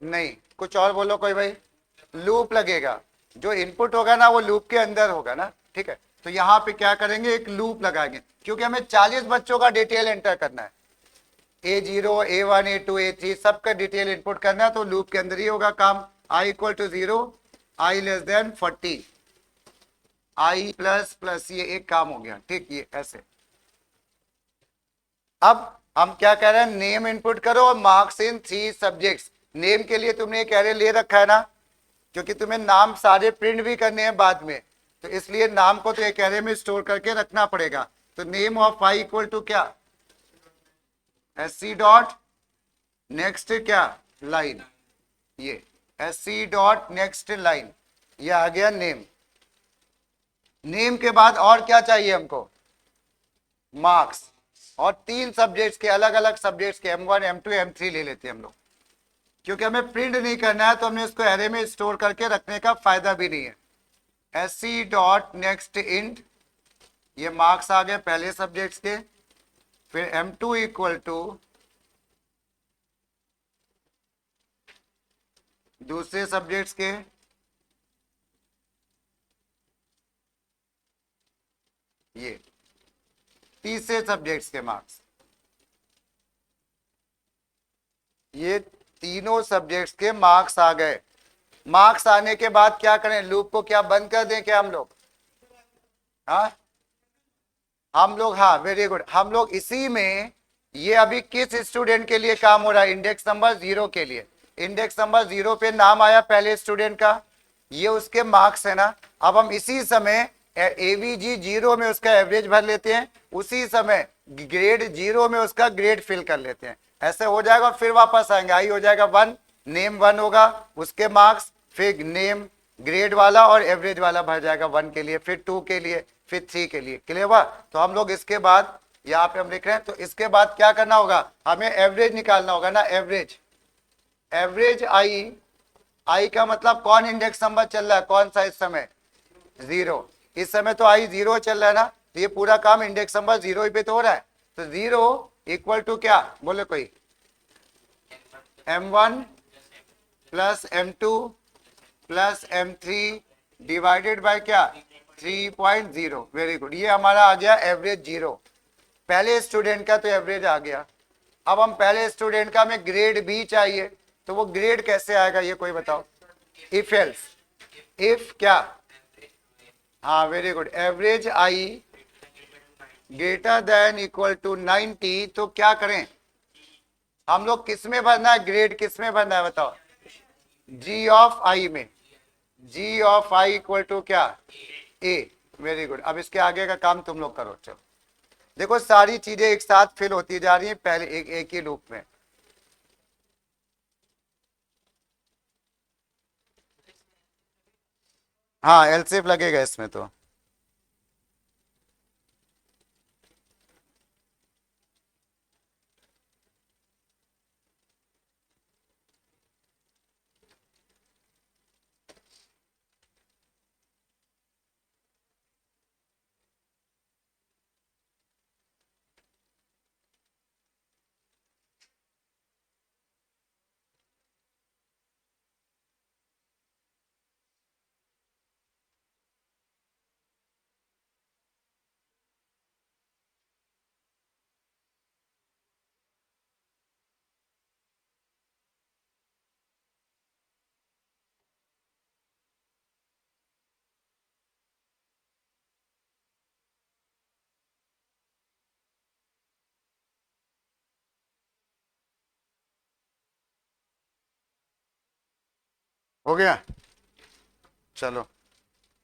नहीं कुछ और बोलो कोई भाई। लूप लगेगा, जो इनपुट होगा ना वो लूप के अंदर होगा ना, ठीक है। तो यहाँ पे क्या करेंगे, एक लूप लगाएंगे, क्योंकि हमें 40 बच्चों का डिटेल एंटर करना है, A0 A1 A2 A3 सबका डिटेल इनपुट करना है, तो लूप के अंदर ही होगा काम। I equal to 0, I less than 40, I plus plus, ये एक काम हो गया, ठीक। ये ऐसे। अब हम क्या कह रहे हैं, नेम इनपुट करो और मार्क्स इन 3 सब्जेक्ट्स। नेम के लिए तुमने एक एरे ले रखा है ना, क्योंकि तुम्हें नाम सारे प्रिंट भी करने हैं बाद में, तो इसलिए नाम को तो एक एरे में स्टोर करके रखना पड़ेगा। तो name of I equal to क्या, SC डॉट नेक्स्ट क्या, लाइन, ये SC डॉट नेक्स्ट लाइन, ये आ गया नेम। नेम के बाद और क्या चाहिए हमको, मार्क्स, और 3 सब्जेक्ट्स के, अलग अलग सब्जेक्ट्स के, M1 M2 M3 ले लेते हैं हम लोग, क्योंकि हमें प्रिंट नहीं करना है तो हमने इसको एरे में स्टोर करके रखने का फायदा भी नहीं है। SC डॉट नेक्स्ट इंट, ये मार्क्स आ गए पहले सब्जेक्ट्स के। फिर M2 इक्वल टू दूसरे सब्जेक्ट्स के, ये तीसरे सब्जेक्ट्स के मार्क्स, ये तीनों सब्जेक्ट्स के मार्क्स आ गए। मार्क्स आने के बाद क्या करें, लूप को क्या बंद कर दें क्या हम लोग, हाँ हम लोग, हाँ वेरी गुड, हम लोग इसी में, ये अभी किस स्टूडेंट के लिए काम हो रहा है, इंडेक्स नंबर 0 के लिए। इंडेक्स नंबर 0 पे नाम आया पहले स्टूडेंट का, ये उसके मार्क्स है ना। अब हम इसी समय AVG 0 में उसका एवरेज भर लेते हैं, उसी समय ग्रेड 0 में उसका ग्रेड फिल कर लेते हैं, ऐसे हो जाएगा। फिर वापस आएंगे, आई हो जाएगा 1, नेम 1 होगा, उसके मार्क्स, फिर नेम ग्रेड वाला और एवरेज वाला भर जाएगा 1 के लिए, फिर 2 के लिए, फिर 3 के लिए, क्लियर हुआ। तो हम लोग इसके बाद यहाँ पे हम लिख रहे हैं, तो इसके बाद क्या करना होगा, हमें एवरेज निकालना होगा ना, एवरेज, एवरेज आई का मतलब कौन इंडेक्स नंबर चल रहा है, कौन सा इस समय, 0। इस समय तो I 0 चल रहा है ना, तो ये पूरा काम इंडेक्स नंबर 0 पे तो हो रहा है। तो 0 इक्वल टू क्या बोले कोई, M1 plus M2 plus M3 divided by क्या, 3.0। वेरी गुड, ये हमारा आ गया एवरेज 0। पहले स्टूडेंट का तो एवरेज आ गया। अब हम पहले स्टूडेंट का हमें ग्रेड भी चाहिए, तो वो ग्रेड कैसे आएगा ये कोई बताओ, इफ एल्स, इफ क्या, हाँ very good, average I greater than equal to 90, तो क्या करें हम लोग, किस में भरना है ग्रेड, किस में भरना है बताओ, G ऑफ I में, G of I equal to क्या, A। वेरी गुड, अब इसके आगे का काम तुम लोग करो। चलो देखो सारी चीजें एक साथ फिल होती जा रही है पहले एक ही लूप में। हाँ एलसीएफ लगेगा इसमें तो, हो गया। चलो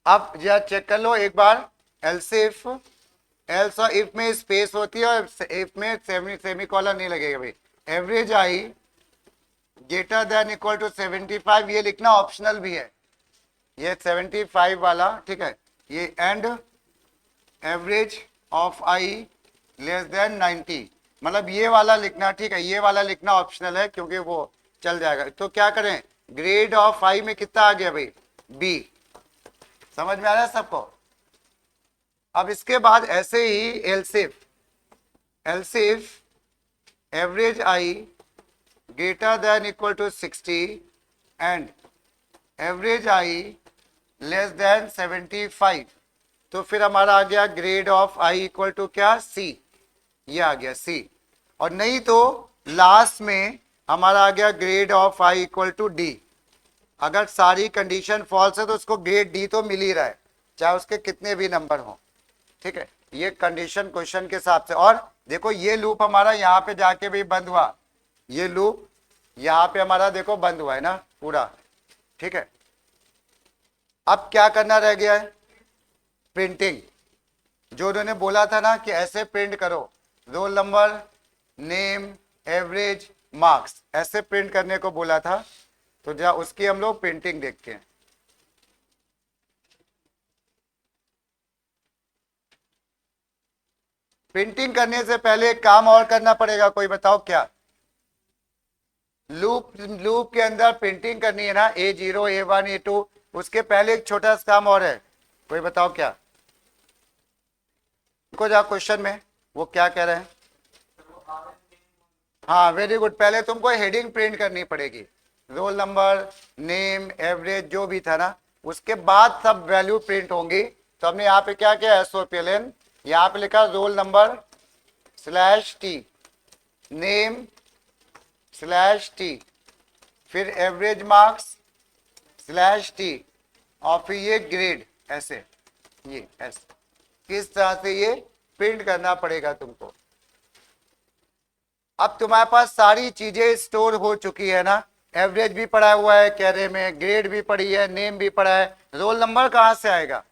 अब जरा चेक कर लो एक बार, एल्स इफ, एल्स और इफ में स्पेस होती है और इफ में सेमी कॉलन नहीं लगेगा भाई। Average I greater than equal to 75, ये लिखना ऑप्शनल भी है, ये 75 वाला, ठीक है। ये and average of I less then 90, मतलब ये वाला लिखना, ठीक है। ये वाला लिखना ऑप्शनल है क्योंकि वो चल जाएगा। तो क्या करें, ग्रेड ऑफ आई में कितना आ गया भाई, बी। समझ में आ रहा है सबको। अब इसके बाद ऐसे ही else if, else if average I greater than equal to 60 and average I less than 75, तो फिर हमारा आ गया grade of I equal to क्या, सी, ये आ गया सी। और नहीं तो लास्ट में हमारा आ गया grade of I equal to D. अगर सारी कंडीशन फॉल्स है तो उसको ग्रेड डी तो मिल ही रहा है, चाहे उसके कितने भी नंबर हो, ठीक है। ये कंडीशन क्वेश्चन के हिसाब से। और देखो ये लूप हमारा यहाँ पे जाके भी बंद हुआ, ये लूप यहाँ पे हमारा देखो बंद हुआ है ना पूरा, ठीक है। अब क्या करना रह गया है, प्रिंटिंग। जो उन्होंने बोला था ना कि ऐसे प्रिंट करो, roll number, name, average, marks, ऐसे प्रिंट करने को बोला था। तो जरा उसकी हम लोग प्रिंटिंग देखते हैं। प्रिंटिंग करने से पहले एक काम और करना पड़ेगा, कोई बताओ क्या। लूप के अंदर प्रिंटिंग करनी है ना, A0, A1, A2, उसके पहले एक छोटा सा काम और है, कोई बताओ क्या। को जा क्वेश्चन में वो क्या कह रहे हैं। हाँ वेरी गुड, पहले तुमको हेडिंग प्रिंट करनी पड़ेगी, रोल नंबर, नेम, एवरेज जो भी था ना, उसके बाद सब वैल्यू प्रिंट होंगी। तो हमने यहाँ पे क्या किया, SOPLN, यहाँ पे लिखा roll number slash T, name slash T, फिर एवरेज मार्क्स स्लैश टी, और फिर ये ग्रेड, ऐसे, ये ऐसे इस तरह से ये प्रिंट करना पड़ेगा तुमको। अब तुम्हारे पास सारी चीजें स्टोर हो चुकी है ना, एवरेज भी पड़ा हुआ है कैरे में, ग्रेड भी पड़ी है, नेम भी पड़ा है, रोल नंबर कहां से आएगा।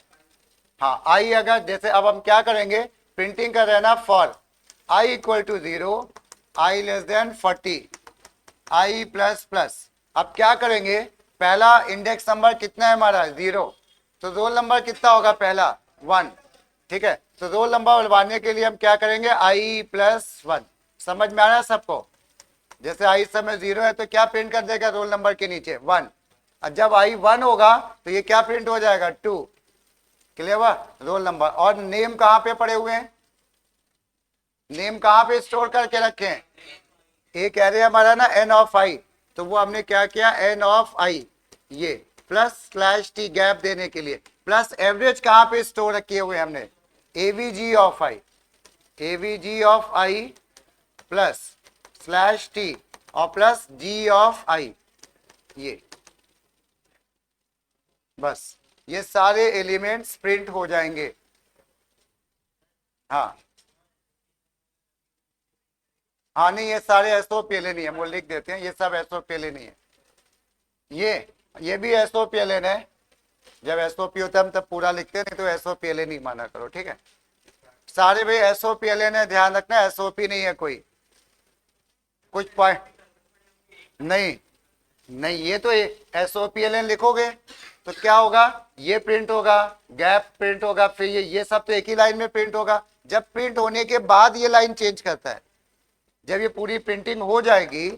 हाँ आई, अगर जैसे अब हम क्या करेंगे, प्रिंटिंग कर रहे हैं ना, for I equal to 0, I less than 40, I plus plus. अब क्या करेंगे, पहला इंडेक्स नंबर कितना है हमारा, 0, तो रोल नंबर कितना होगा पहला, 1, ठीक है। तो रोल नंबर बढ़वाने के लिए हम क्या करेंगे, आई प्लस 1। समझ में आ रहा है सबको। जैसे आई समय 0 है तो क्या प्रिंट कर देगा रोल नंबर के नीचे, 1। और जब आई 1 होगा तो ये क्या प्रिंट हो जाएगा, 2। क्लियर हुआ, रोल नंबर। और नेम कहां पे पड़े हुए हैं, नेम कहां पे स्टोर करके रखे हैं, एक कह रहे हमारा ना एन ऑफ आई, तो वो हमने क्या किया, एन ऑफ आई, ये प्लस स्लैश टी गैप देने के लिए, प्लस एवरेज कहां पे स्टोर किए हुए हमने, AVG of I, AVG of I plus slash T और प्लस जी ऑफ आई, ये बस ये सारे एलिमेंट्स प्रिंट हो जाएंगे। हाँ हाँ नहीं, ये सारे SOPLN नहीं है, वो लिख देते हैं, ये सब SOPLN नहीं है। ये भी SOPLN है, जब SOP होता है हम तब पूरा लिखते हैं, नहीं तो SOPLN ही माना करो, ठीक है। सारे भाई SOPLN है, ध्यान रखना, SOP नहीं है कोई, कुछ पॉइंट नहीं, नहीं ये तो SOPLN लिखोगे तो क्या होगा, ये प्रिंट होगा, गैप प्रिंट होगा, फिर ये सब तो एक ही लाइन में प्रिंट होगा। जब प्रिंट होने के बाद ये लाइन चेंज करता है, जब ये पूरी प्रिंटिंग हो जाएगी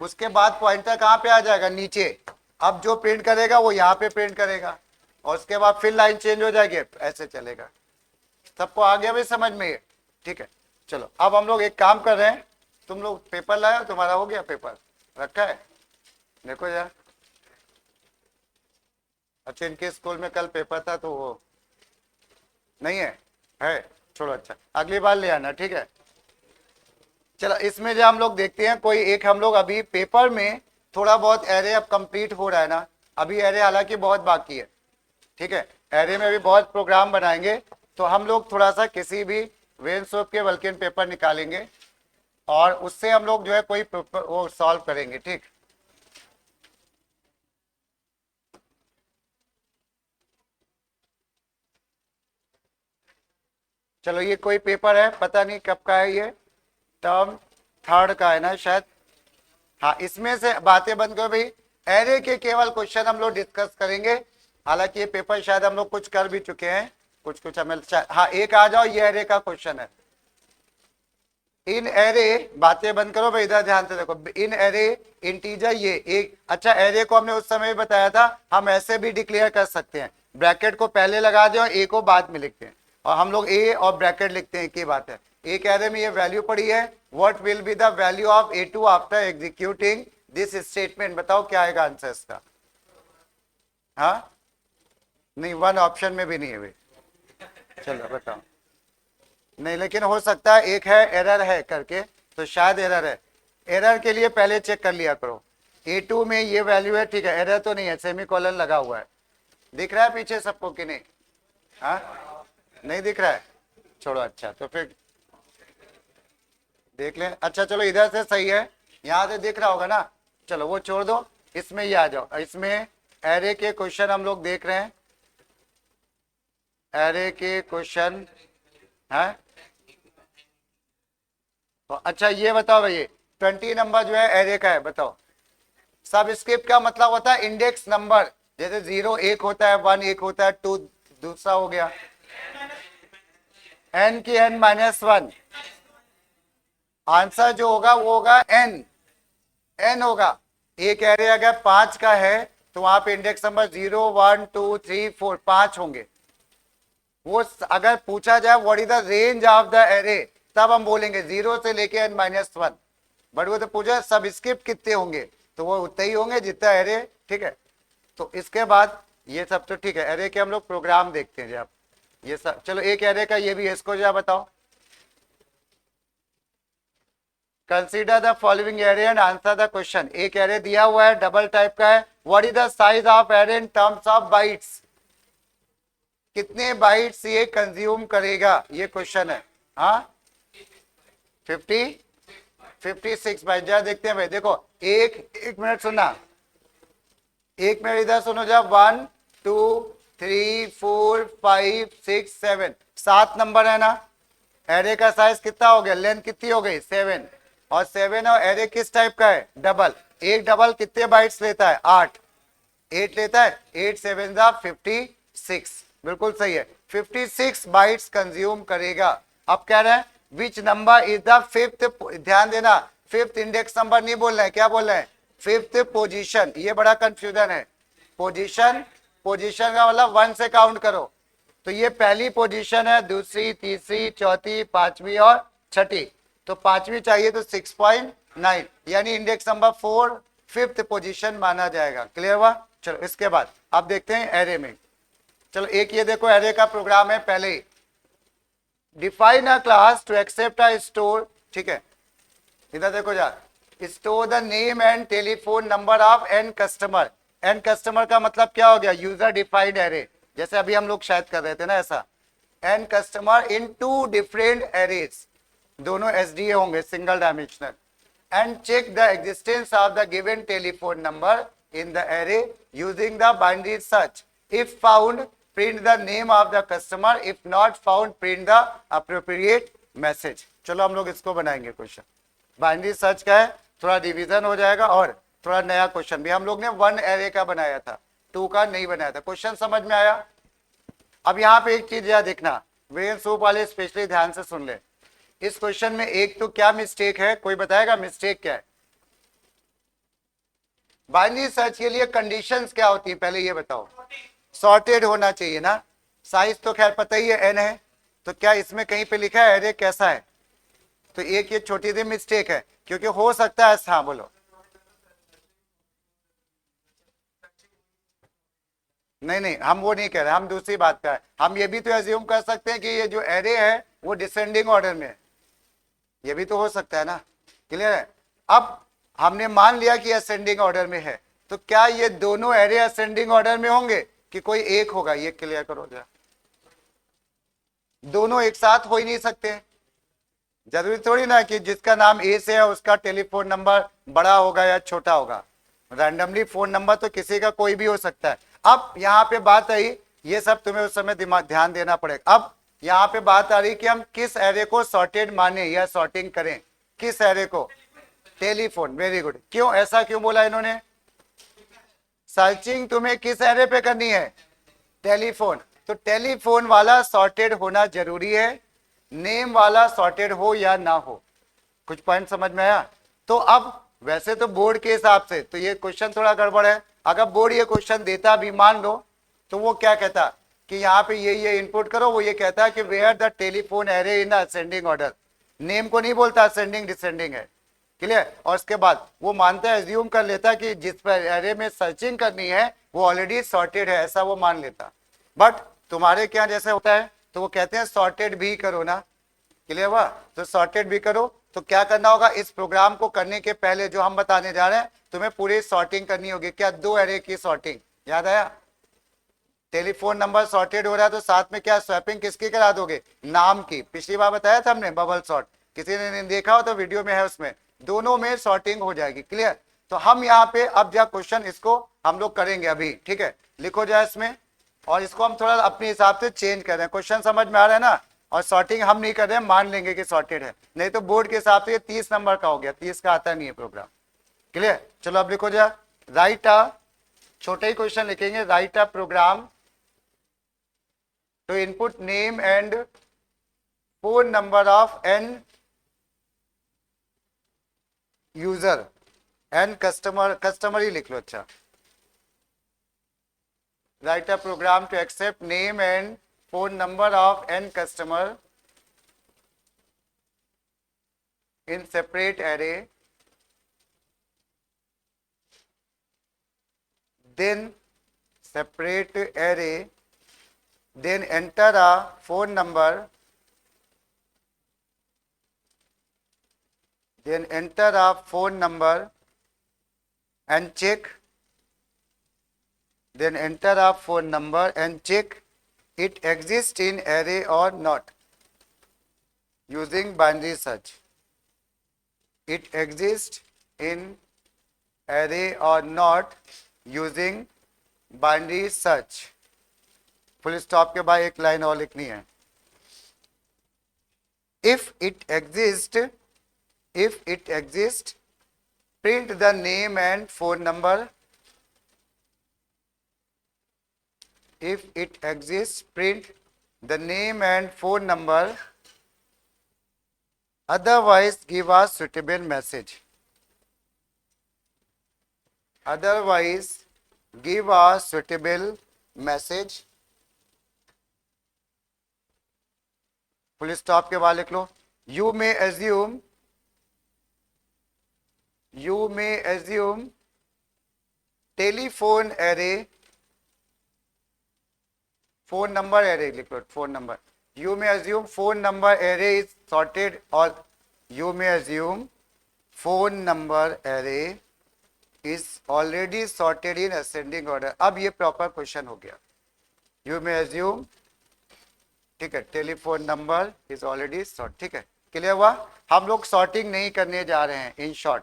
उसके बाद पॉइंटर कहां पे आ जाएगा, नीचे। अब जो प्रिंट करेगा वो यहाँ पे प्रिंट करेगा और उसके बाद फिर लाइन चेंज हो जाएगी, ऐसे चलेगा। सबको आ गया भाई समझ में, ठीक है। चलो अब हम लोग एक काम कर रहे हैं, तुम लोग पेपर लाए हो, तुम्हारा हो गया पेपर रखा है, देखो यार। अच्छा इनके स्कूल में कल पेपर था तो वो नहीं है छोड़ो, अच्छा अगली बार ले आना, ठीक है। चलो इसमें जो हम लोग देखते हैं, कोई एक हम लोग अभी पेपर में थोड़ा बहुत एरे अब कंप्लीट हो रहा है ना, अभी एरे हालांकि बहुत बाकी है, ठीक है। एरे में भी बहुत प्रोग्राम बनाएंगे, तो हम लोग थोड़ा सा किसी भी वेन सोप के वल्किन पेपर निकालेंगे और उससे हम लोग जो है कोई वो सॉल्व करेंगे, ठीक। चलो ये कोई पेपर है, पता नहीं कब का है, ये टर्म 3 का है ना शायद। हाँ, इसमें से बातें बंद करो भाई, एरे के केवल क्वेश्चन हम लोग डिस्कस करेंगे। हालांकि ये पेपर शायद हम लोग कुछ कर भी चुके हैं, कुछ कुछ हमें। हाँ, एक आ जाओ, ये एरे का क्वेश्चन है। इन एरे, बातें बंद करो भाई, इधर ध्यान से देखो। इन एरे इंटीजर, ये एक, अच्छा एरे को हमने उस समय बताया था, हम ऐसे भी डिक्लेयर कर सकते हैं, ब्रैकेट को पहले लगा दें और ए को बाद में लिखते हैं, और हम लोग ए और ब्रैकेट लिखते हैं, एक ही बात है। एक एरे में ये वैल्यू पड़ी है, what will be the value of A2 after executing this statement, बताओ क्या आएगा आंसर इसका। हाँ नहीं, 1 ऑप्शन में भी नहीं है भाई, चलो बताओ। नहीं, लेकिन हो सकता है एक है एरर है करके, तो शायद एरर है। एरर के लिए पहले चेक कर लिया करो, A2 में ये वैल्यू है, ठीक है, एरर तो नहीं है, सेमीकोलन लगा हुआ है। दिख रहा है पीछे सबको कि नहीं? हाँ नहीं दिख रहा है, छोड़ो, अच्छा तो फिर देख लें। अच्छा चलो, इधर से सही है, यहां से दिख रहा होगा ना, चलो वो छोड़ दो, इसमें ये आ जाओ। इसमें एरे के क्वेश्चन हम लोग देख रहे हैं, एरे के क्वेश्चन है। तो अच्छा ये बताओ भैया, 20 नंबर जो है एरे का है, बताओ। सब स्क्रिप्ट का मतलब होता है इंडेक्स नंबर, जैसे 0 एक होता है, 1 एक होता है, 2 दूसरा हो गया, n की n-1। आंसर जो होगा वो होगा n होगा। एक एरे अगर 5 का है तो वहां पे इंडेक्स नंबर 0 1 2 3 4 5 होंगे। वो अगर पूछा जाए what is the range of the array, तब हम बोलेंगे 0 से लेके n-1। बट वो तो पूछा सब स्क्रिप्ट कितने होंगे, तो वो उतने ही होंगे जितना एरे, ठीक है। तो इसके बाद ये सब तो ठीक है, एरे के हम लोग प्रोग्राम देखते हैं जब ये सब। चलो एक एरे का ये भी है, इसको जरा बताओ। Consider the following array and answer the question. एक एरे दिया हुआ है, डबल टाइप का है, what is the size of array in terms of bytes, कितने बाइट्स ये कंज्यूम करेगा, ये क्वेश्चन है। हाँ 56 बाइट, जरा देखते हैं भाई। देखो एक मिनट सुनना, एक मिनट इधर सुनो जब। 1 2 3 4 5 6 7, 7 नंबर है ना। एरे का साइज कितना हो गया, लेंथ कितनी हो गई 7, और 7 और एरे किस टाइप का है, डबल। एक डबल कितने बाइट्स लेता है, 8 लेता है, 8 7 56, बिल्कुल सही है, 56 बाइट्स कंज्यूम करेगा। अब कह रहे हैं which number is the fifth, ध्यान देना, फिफ्थ इंडेक्स नंबर नहीं बोल रहे हैं, क्या बोल रहे हैं, फिफ्थ पोजीशन। ये बड़ा कंफ्यूजन है, पोजीशन का मतलब 1 से काउंट करो, तो ये पहली पोजीशन है, दूसरी, तीसरी, चौथी, पांचवी और छठी, तो पांचवी चाहिए तो 6.9, यानी इंडेक्स नंबर 4 फिफ्थ पोजीशन माना जाएगा। क्लियर हुआ? चलो इसके बाद अब देखते हैं एरे में। चलो एक ये देखो एरे का प्रोग्राम है, पहले ही define a class to accept a store, ठीक है, इधर देखो यार, store the name and telephone number of an customer. An customer का मतलब क्या हो गया, यूजर डिफाइंड एरे, जैसे अभी हम लोग शायद कर रहे थे ना ऐसा। N customer in 2 different arrays, दोनों एसडीए होंगे, single dimensional, and check the existence of the given telephone number in the array using the binary search. If found print the name of the customer, if not found print the appropriate message. चलो हम लोग इसको बनाएंगे question. Binary search का है, थोड़ा division हो जाएगा, और थोड़ा नया क्वेश्चन भी। हम लोग ने 1 एरे का बनाया था, 2 का नहीं बनाया था। क्वेश्चन समझ में आया? अब यहाँ पे एक चीज याद देखना, ब्रेन सूप वाले स्पेशली ध्यान से सुन ले। इस क्वेश्चन में एक तो क्या मिस्टेक है, कोई बताएगा मिस्टेक क्या है? बाइनरी सर्च के लिए कंडीशंस क्या होती है, पहले ये बताओ। सॉर्टेड होना चाहिए ना, साइज तो खैर पता ही है n है, तो क्या इसमें कहीं पे लिखा है एरे कैसा है? तो एक ये छोटी सी मिस्टेक है, क्योंकि हो सकता है, हाँ बोलो। नहीं हम वो नहीं कह रहे, हम दूसरी बात कर रहे हैं। हम ये भी तो एज्यूम कर सकते हैं कि ये जो एरे है वो डिसेंडिंग ऑर्डर में है, ये भी तो हो सकता है ना। क्लियर है? अब हमने मान लिया कि असेंडिंग ऑर्डर में है, तो क्या ये दोनों एरे असेंडिंग ऑर्डर में होंगे कि कोई एक होगा, ये क्लियर करो जरा। दोनों एक साथ हो ही नहीं सकते, जरूरी थोड़ी ना कि जिसका नाम ए से है उसका टेलीफोन नंबर बड़ा होगा या छोटा होगा। रैंडमली फोन नंबर तो किसी का कोई भी हो सकता है। अब यहाँ पे बात आई, ये सब तुम्हें उस समय दिमाग ध्यान देना पड़ेगा। अब यहाँ पे बात आ रही कि हम किस एरे को सॉर्टेड माने या सॉर्टिंग करें, किस एरे को, टेलीफोन। Very good. क्यों, ऐसा क्यों बोला इन्होंने? सर्चिंग तुम्हें किस एरे पे करनी है, टेलीफोन। तो टेलीफोन वाला सॉर्टेड होना जरूरी है, नेम वाला सॉर्टेड हो या ना हो। कुछ पॉइंट समझ में आया? तो अब वैसे तो बोर्ड के हिसाब से तो ये क्वेश्चन थोड़ा गड़बड़ है। अगर बोर्ड ये क्वेश्चन देता भी मान लो, तो वो क्या कहता कि यहाँ पे ये इनपुट करो, वो ये कहता है कि where the telephone array in ascending order. Name को नहीं बोलता, असेंडिंग डिसेंडिंग है। क्लियर? और उसके बाद वो मानता है, एज्यूम कर लेता कि जिस पर एरे में सर्चिंग करनी है वो ऑलरेडी सॉर्टेड है, ऐसा वो मान लेता। बट तुम्हारे क्या जैसे होता है, तो वो कहते हैं सॉर्टेड भी करो ना। क्लियर हुआ? तो सॉर्टेड भी करो। तो क्या करना होगा, इस प्रोग्राम को करने के पहले जो हम बताने जा रहे हैं, तुम्हें पूरी सॉर्टिंग करनी होगी। क्या? 2 एरे की सॉर्टिंग। याद आया? टेलीफोन नंबर सॉर्टेड हो रहा है तो साथ में क्या स्वैपिंग किसकी करा दोगे, नाम की। पिछली बार बताया था हमने बबल सॉर्ट, किसी ने नहीं देखा हो तो वीडियो में है, उसमें दोनों में सॉर्टिंग हो जाएगी। क्लियर? तो हम यहाँ पे अब जा क्वेश्चन इसको हम लोग करेंगे अभी। ठीक है, लिखो जाए इसमें, और इसको हम थोड़ा अपने हिसाब से चेंज कर रहे हैं। क्वेश्चन समझ में आ रहा है ना? और सॉर्टिंग हम नहीं कर रहे हैं, मान लेंगे कि सॉर्टेड है, नहीं तो बोर्ड के हिसाब से ये 30 नंबर का हो गया, 30 का आता नहीं है प्रोग्राम। क्लियर? चलो अब लिखो जाए, राइट अ, छोटे ही क्वेश्चन लिखेंगे, write a program to input name and phone number of n user and customer ही लिख लो। अच्छा, write a program to accept name and phone number of n customer in separate array, then separate array, then enter a phone number, then enter a phone number and check, then enter a phone number and check it exists in array or not using binary search. It exists in array or not using binary search. Full stop के बाद एक line और लिखनी है। If it exists, print the name and phone number. If it exists, print the name and phone number. Otherwise, give a suitable message. Otherwise, give a suitable message. Full stop के बाद लिख लो, you may assume telephone array, phone number array लिख लो, phone number. You may assume phone number array is sorted, or you may assume phone number array is already sorted in ascending order. अब ये proper question हो गया। You may assume, ठीक है, telephone number is already sort. ठीक है, clear हुआ? हम लोग सॉर्टिंग नहीं करने जा रहे हैं, इन शॉर्ट।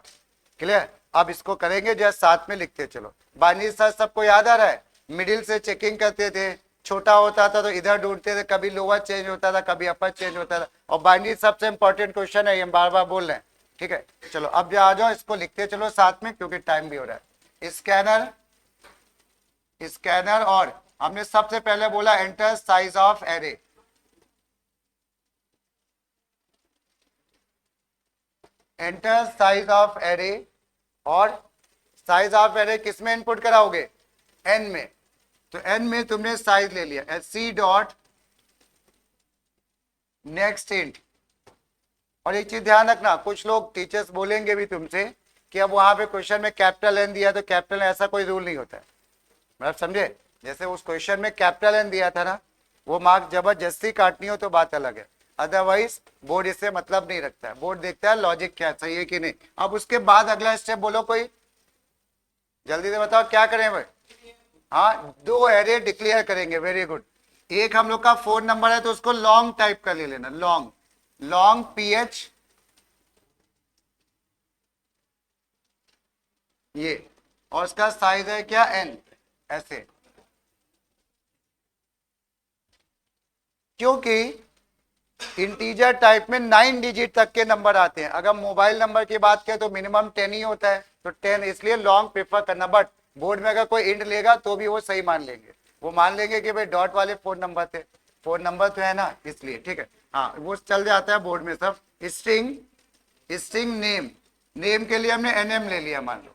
क्लियर? अब इसको करेंगे, जैसे साथ में लिखते चलो। बाइनरी सर्च सबको याद आ रहा है? मिडिल से चेकिंग करते थे, छोटा होता था तो इधर ढूंढते थे, कभी लोअर चेंज होता था, कभी अपर चेंज होता था। और बाइनरी सबसे इंपॉर्टेंट क्वेश्चन है, ये हम बार बार बोल रहे हैं। ठीक है, चलो अब जा आ जाओ, इसको लिखते चलो साथ में, क्योंकि टाइम भी हो रहा है। स्कैनर, और हमने सबसे पहले बोला enter size of array. Enter size of array, और साइज ऑफ एरे किस में इनपुट कराओगे, एन में। तो एन में तुमने साइज ले लिया, सी डॉट नेक्स्ट इंट। और एक चीज ध्यान रखना, कुछ लोग टीचर्स बोलेंगे भी तुमसे कि अब वहां पे क्वेश्चन में कैपिटल एन दिया तो कैपिटल, ऐसा कोई रूल नहीं होता है। मतलब समझे? जैसे उस क्वेश्चन में कैपिटल एन दिया था ना, वो मार्क जबरदस्ती काटनी हो तो बात अलग है, अदरवाइज बोर्ड इससे मतलब नहीं रखता है। बोर्ड देखता है लॉजिक क्या सही है कि नहीं। अब उसके बाद अगला स्टेप बोलो कोई, जल्दी से बताओ क्या करें भाई। हाँ, 2 एरे डिक्लेयर करेंगे। Very good. एक हम लोग का फोन नंबर है तो उसको लॉन्ग टाइप कर ले लेना, लॉन्ग PH, ये, और उसका साइज है क्या, N, ऐसे। क्योंकि इंटीजर टाइप में 9 डिजिट तक के नंबर आते हैं। अगर मोबाइल नंबर की बात करें तो मिनिमम 10 ही होता है, तो 10, इसलिए लॉन्ग प्रेफर करना। बट बोर्ड में अगर कोई इंट लेगा तो भी वो सही मान लेंगे, वो मान लेंगे कि भाई डॉट वाले फोन नंबर थे, फोन नंबर तो है ना, इसलिए ठीक है। हाँ, वो चल जाता है बोर्ड में सब। स्ट्रिंग, स्ट्रिंग नेम, नेम के लिए हमने एनएम ले लिया, मान लो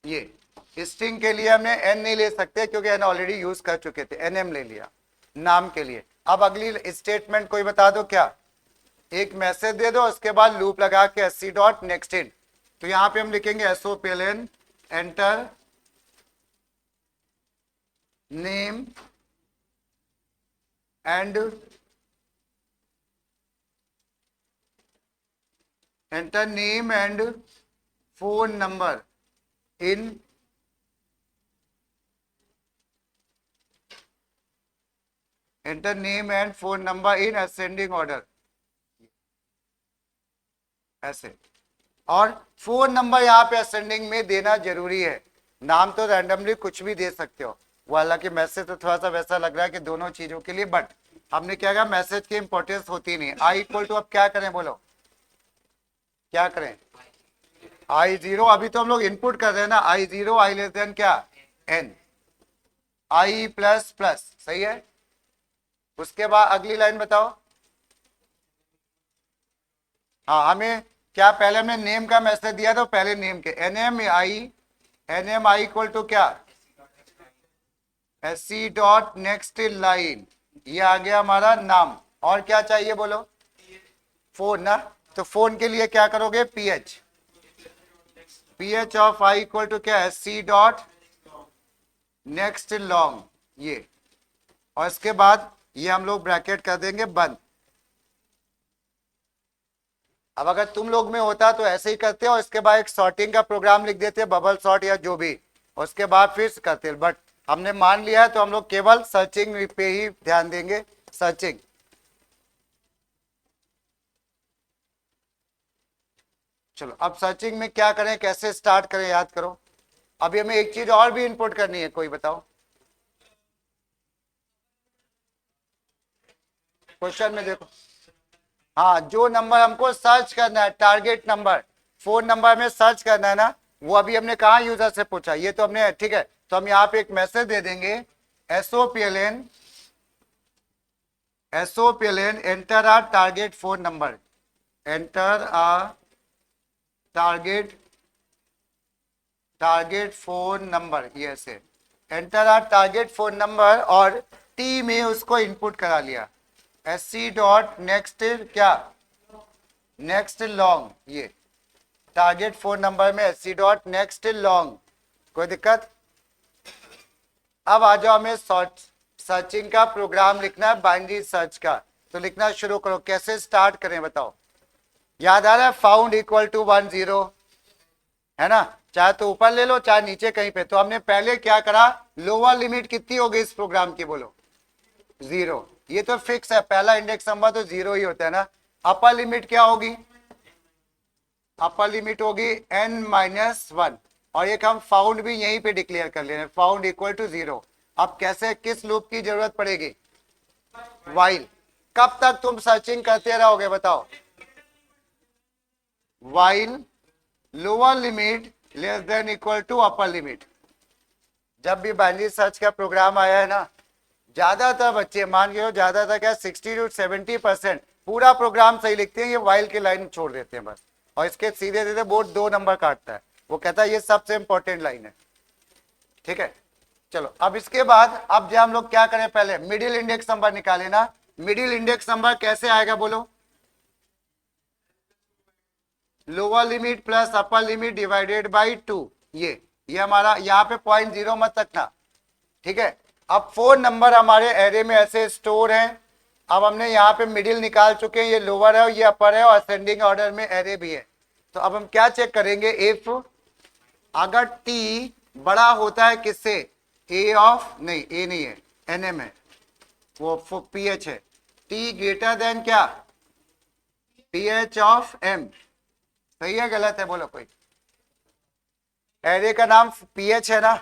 ये स्ट्रिंग के लिए हमने एन नहीं ले सकते क्योंकि एन ऑलरेडी यूज कर चुके थे, एनएम ले लिया नाम के लिए। अब अगली स्टेटमेंट कोई बता दो क्या, एक मैसेज दे दो, उसके बाद लूप लगा के एससी डॉट नेक्स्ट इन, तो यहां पे हम लिखेंगे SOPLN enter name and enter name and phone number in enter name and phone number in ascending order, ऐसे। और फोन नंबर यहाँ पे असेंडिंग में देना जरूरी है, नाम तो रैंडमली कुछ भी दे सकते हो, वो हालांकि मैसेज तो थोड़ा सा वैसा लग रहा है कि दोनों चीजों के लिए, बट हमने क्या कहा, मैसेज की इंपॉर्टेंस होती नहीं। आई इक्वल टू अब क्या करें, बोलो क्या करें, आई जीरो, अभी तो हम लोग इनपुट कर रहे हैं ना, आई जीरो आई लेस देन क्या एन, आई प्लस प्लस, सही है। उसके बाद अगली लाइन बताओ। हाँ, हमें क्या, पहले हमने नेम का मैसेज दिया था, पहले नेम के N M I equal to क्या S C dot next line, ये आ गया हमारा नाम। और क्या चाहिए बोलो, फोन ना, तो फोन के लिए क्या करोगे, PH, PH of I equal to क्या S C dot next long, ये। और इसके बाद ये हम लोग ब्रैकेट कर देंगे बंद। अब अगर तुम लोग में होता तो ऐसे ही करते हो, इसके बाद एक सॉर्टिंग का प्रोग्राम लिख देते, बबल सॉर्ट या जो भी, उसके बाद फिर करते। बट हमने मान लिया है तो हम लोग केवल सर्चिंग पे ही ध्यान देंगे, सर्चिंग। चलो अब सर्चिंग में क्या करें, कैसे स्टार्ट करें, याद करो। अभी हमें एक चीज और भी इनपुट करनी है, कोई बताओ क्वेश्चन में देखो। हाँ, जो नंबर हमको सर्च करना है, टारगेट नंबर, फोन नंबर में सर्च करना है ना, वो अभी हमने कहा यूजर से पूछा, ये तो हमने, ठीक है। तो हम यहाँ पे एक मैसेज दे देंगे, SOPLN enter R target phone number, enter a target phone number, ये से enter R target phone number, और टी में उसको इनपुट करा लिया, एस सी डॉट नेक्स्ट क्या नेक्स्ट लॉन्ग, ये टारगेट फोन नंबर में S C dot next long, कोई दिक्कत। अब आ जाओ, हमें सर्चिंग का प्रोग्राम लिखना है, बाइनरी सर्च का, तो लिखना शुरू करो। कैसे स्टार्ट करें बताओ, याद आ रहा है, फाउंड इक्वल टू 10 है ना, चाहे तो ऊपर ले लो चाहे नीचे कहीं पे। तो हमने पहले क्या करा, लोअर लिमिट कितनी होगी इस प्रोग्राम की, बोलो 0, ये तो फिक्स है, पहला इंडेक्स नंबर तो 0 ही होता है ना। अपर लिमिट क्या होगी, अपर लिमिट होगी n-1, और एक हम फाउंड भी यहीं पे डिक्लेयर कर ले रहे हैं, फाउंड इक्वल टू 0। अब कैसे, किस लूप की जरूरत पड़ेगी, वाइल। कब तक तुम सर्चिंग करते रहोगे बताओ, while lower limit less than equal to upper limit. जब भी बाइनरी सर्च का प्रोग्राम आया है ना, ज्यादातर बच्चे मान के ज्यादातर क्या 60 to 70% पूरा प्रोग्राम सही लिखते हैं, ये वाइल की लाइन छोड़ देते हैं बस, और इसके सीधे सीधे बोर्ड 2 नंबर काटता है, वो कहता है ये सबसे इंपॉर्टेंट लाइन है, ठीक है। चलो अब इसके बाद, अब जो हम लोग क्या करें, पहले मिडिल इंडेक्स नंबर निकाले ना। मिडिल इंडेक्स नंबर कैसे आएगा बोलो, lower limit plus upper limit divided by 2, ये हमारा यहाँ पे 0.0 मत रखना, ठीक है। अब फोन नंबर हमारे एरे में ऐसे स्टोर हैं, अब हमने यहाँ पे मिडिल निकाल चुके हैं, ये लोअर है और ये अपर है, और असेंडिंग ऑर्डर में एरे भी है। तो अब हम क्या चेक करेंगे, इफ अगर टी बड़ा होता है किससे, ए ऑफ, नहीं ए नहीं है, एनएम है, वो पीएच है, टी ग्रेटर देन क्या पीएच ऑफ एम, सही है गलत है बोलो कोई, एरे का नाम पीएच है ना,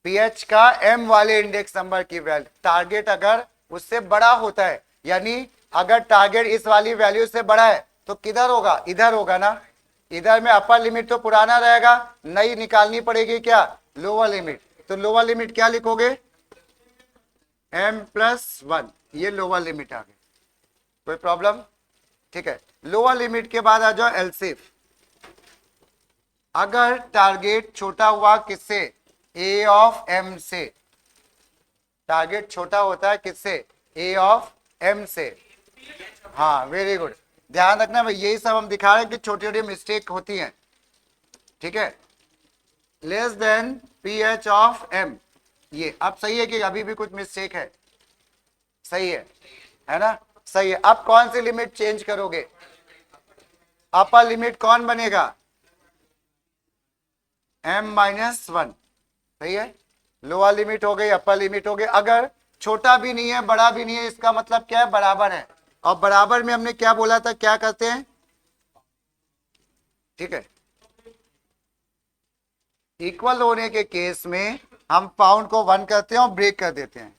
पीएच का एम वाले इंडेक्स नंबर की वैल्यू, टारगेट अगर उससे बड़ा होता है, यानी अगर टारगेट इस वाली वैल्यू से बड़ा है तो किधर होगा, इधर होगा ना। इधर में अपर लिमिट तो पुराना रहेगा, नई निकालनी पड़ेगी क्या, लोअर लिमिट। तो लोअर लिमिट क्या लिखोगे, m+1, ये लोअर लिमिट आ गई, कोई प्रॉब्लम, ठीक है। लोअर लिमिट के बाद आ जाओ एलसीफ। अगर टारगेट छोटा हुआ किससे, ए ऑफ एम से, टारगेट छोटा होता है किससे, ए ऑफ एम से। हाँ वेरी गुड, ध्यान रखना भाई, यही सब हम दिखा रहे हैं कि छोटी छोटी मिस्टेक होती हैं, ठीक है। Less than P H of M, ये अब सही है कि अभी भी कुछ मिस्टेक है, सही है ना, सही है। अब कौन सी लिमिट चेंज करोगे, अपर लिमिट कौन बनेगा, m-1, सही है। लोअर लिमिट हो गई, अपर लिमिट हो गई। अगर छोटा भी नहीं है बड़ा भी नहीं है, इसका मतलब क्या है, बराबर है। और बराबर में हमने क्या बोला था, क्या करते हैं, ठीक है, इक्वल होने के केस में हम फाउंड को 1 करते हैं और ब्रेक कर देते हैं।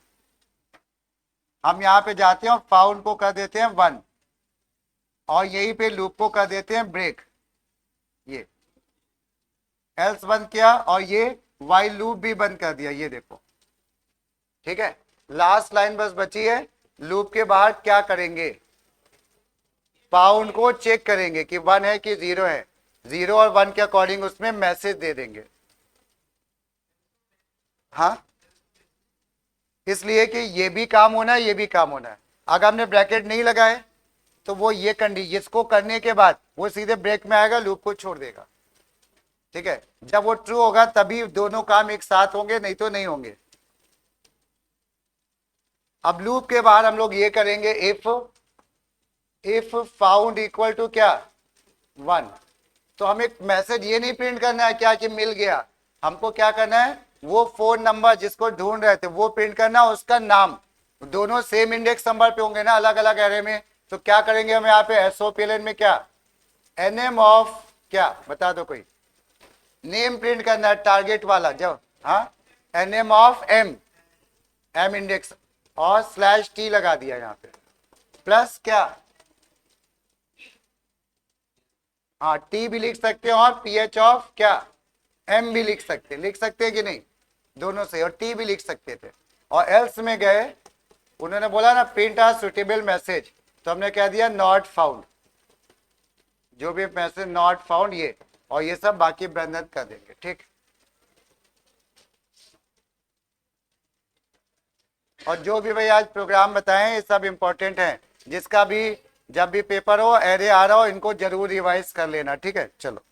हम यहां पे जाते हैं और फाउंड को कर देते हैं 1 और यहीं पे लूप को कर देते हैं ब्रेक, ये एल्स बंद किया और ये वाइल लूप भी बंद कर दिया, ये देखो, ठीक है। लास्ट लाइन बस बची है, लूप के बाहर क्या करेंगे, फाउंड को चेक करेंगे कि 1 है कि 0 है, 0 और 1 के अकॉर्डिंग उसमें मैसेज दे देंगे। हाँ, इसलिए कि ये भी काम होना है, ये भी काम होना है। अगर हमने ब्रैकेट नहीं लगाए तो वो ये कंडीशन, इसको करने के बाद वो सीधे ब्रेक में आएगा, लूप को छोड़ देगा, ठीक है। जब वो ट्रू होगा तभी दोनों काम एक साथ होंगे, नहीं तो नहीं होंगे। अब लूप के बाहर हम लोग ये करेंगे, इफ फाउंड इक्वल टू क्या, 1। तो हमें मैसेज ये नहीं प्रिंट करना है क्या कि मिल गया, हमको क्या करना है, वो फोन नंबर जिसको ढूंढ रहे थे वो प्रिंट करना, उसका नाम, दोनों सेम इंडेक्स नंबर पे होंगे ना, अलग अलग एरे में। तो क्या करेंगे हम यहाँ पे एसओपीएलएन में, क्या एनएम ऑफ क्या, बता दो कोई, नेम प्रिंट करना है टारगेट वाला, जब हाँ NM of M, M index और /t लगा दिया यहाँ पे, प्लस क्या, हाँ टी भी लिख सकते हैं और पीएच ऑफ क्या, एम भी लिख सकते हैं कि नहीं, दोनों से, और टी भी लिख सकते थे। और एल्स में गए, उन्होंने बोला ना प्रिंट आ सुटेबल मैसेज, तो हमने कह दिया नॉट फाउंड, जो भी मैसेज नॉट फाउंड, ये और ये सब बाकी बंधन कर देंगे, ठीक। और जो भी भाई आज प्रोग्राम बताएं ये सब इंपॉर्टेंट है, जिसका भी जब भी पेपर हो, एरे आ रहा हो, इनको जरूर रिवाइज कर लेना, ठीक है। चलो।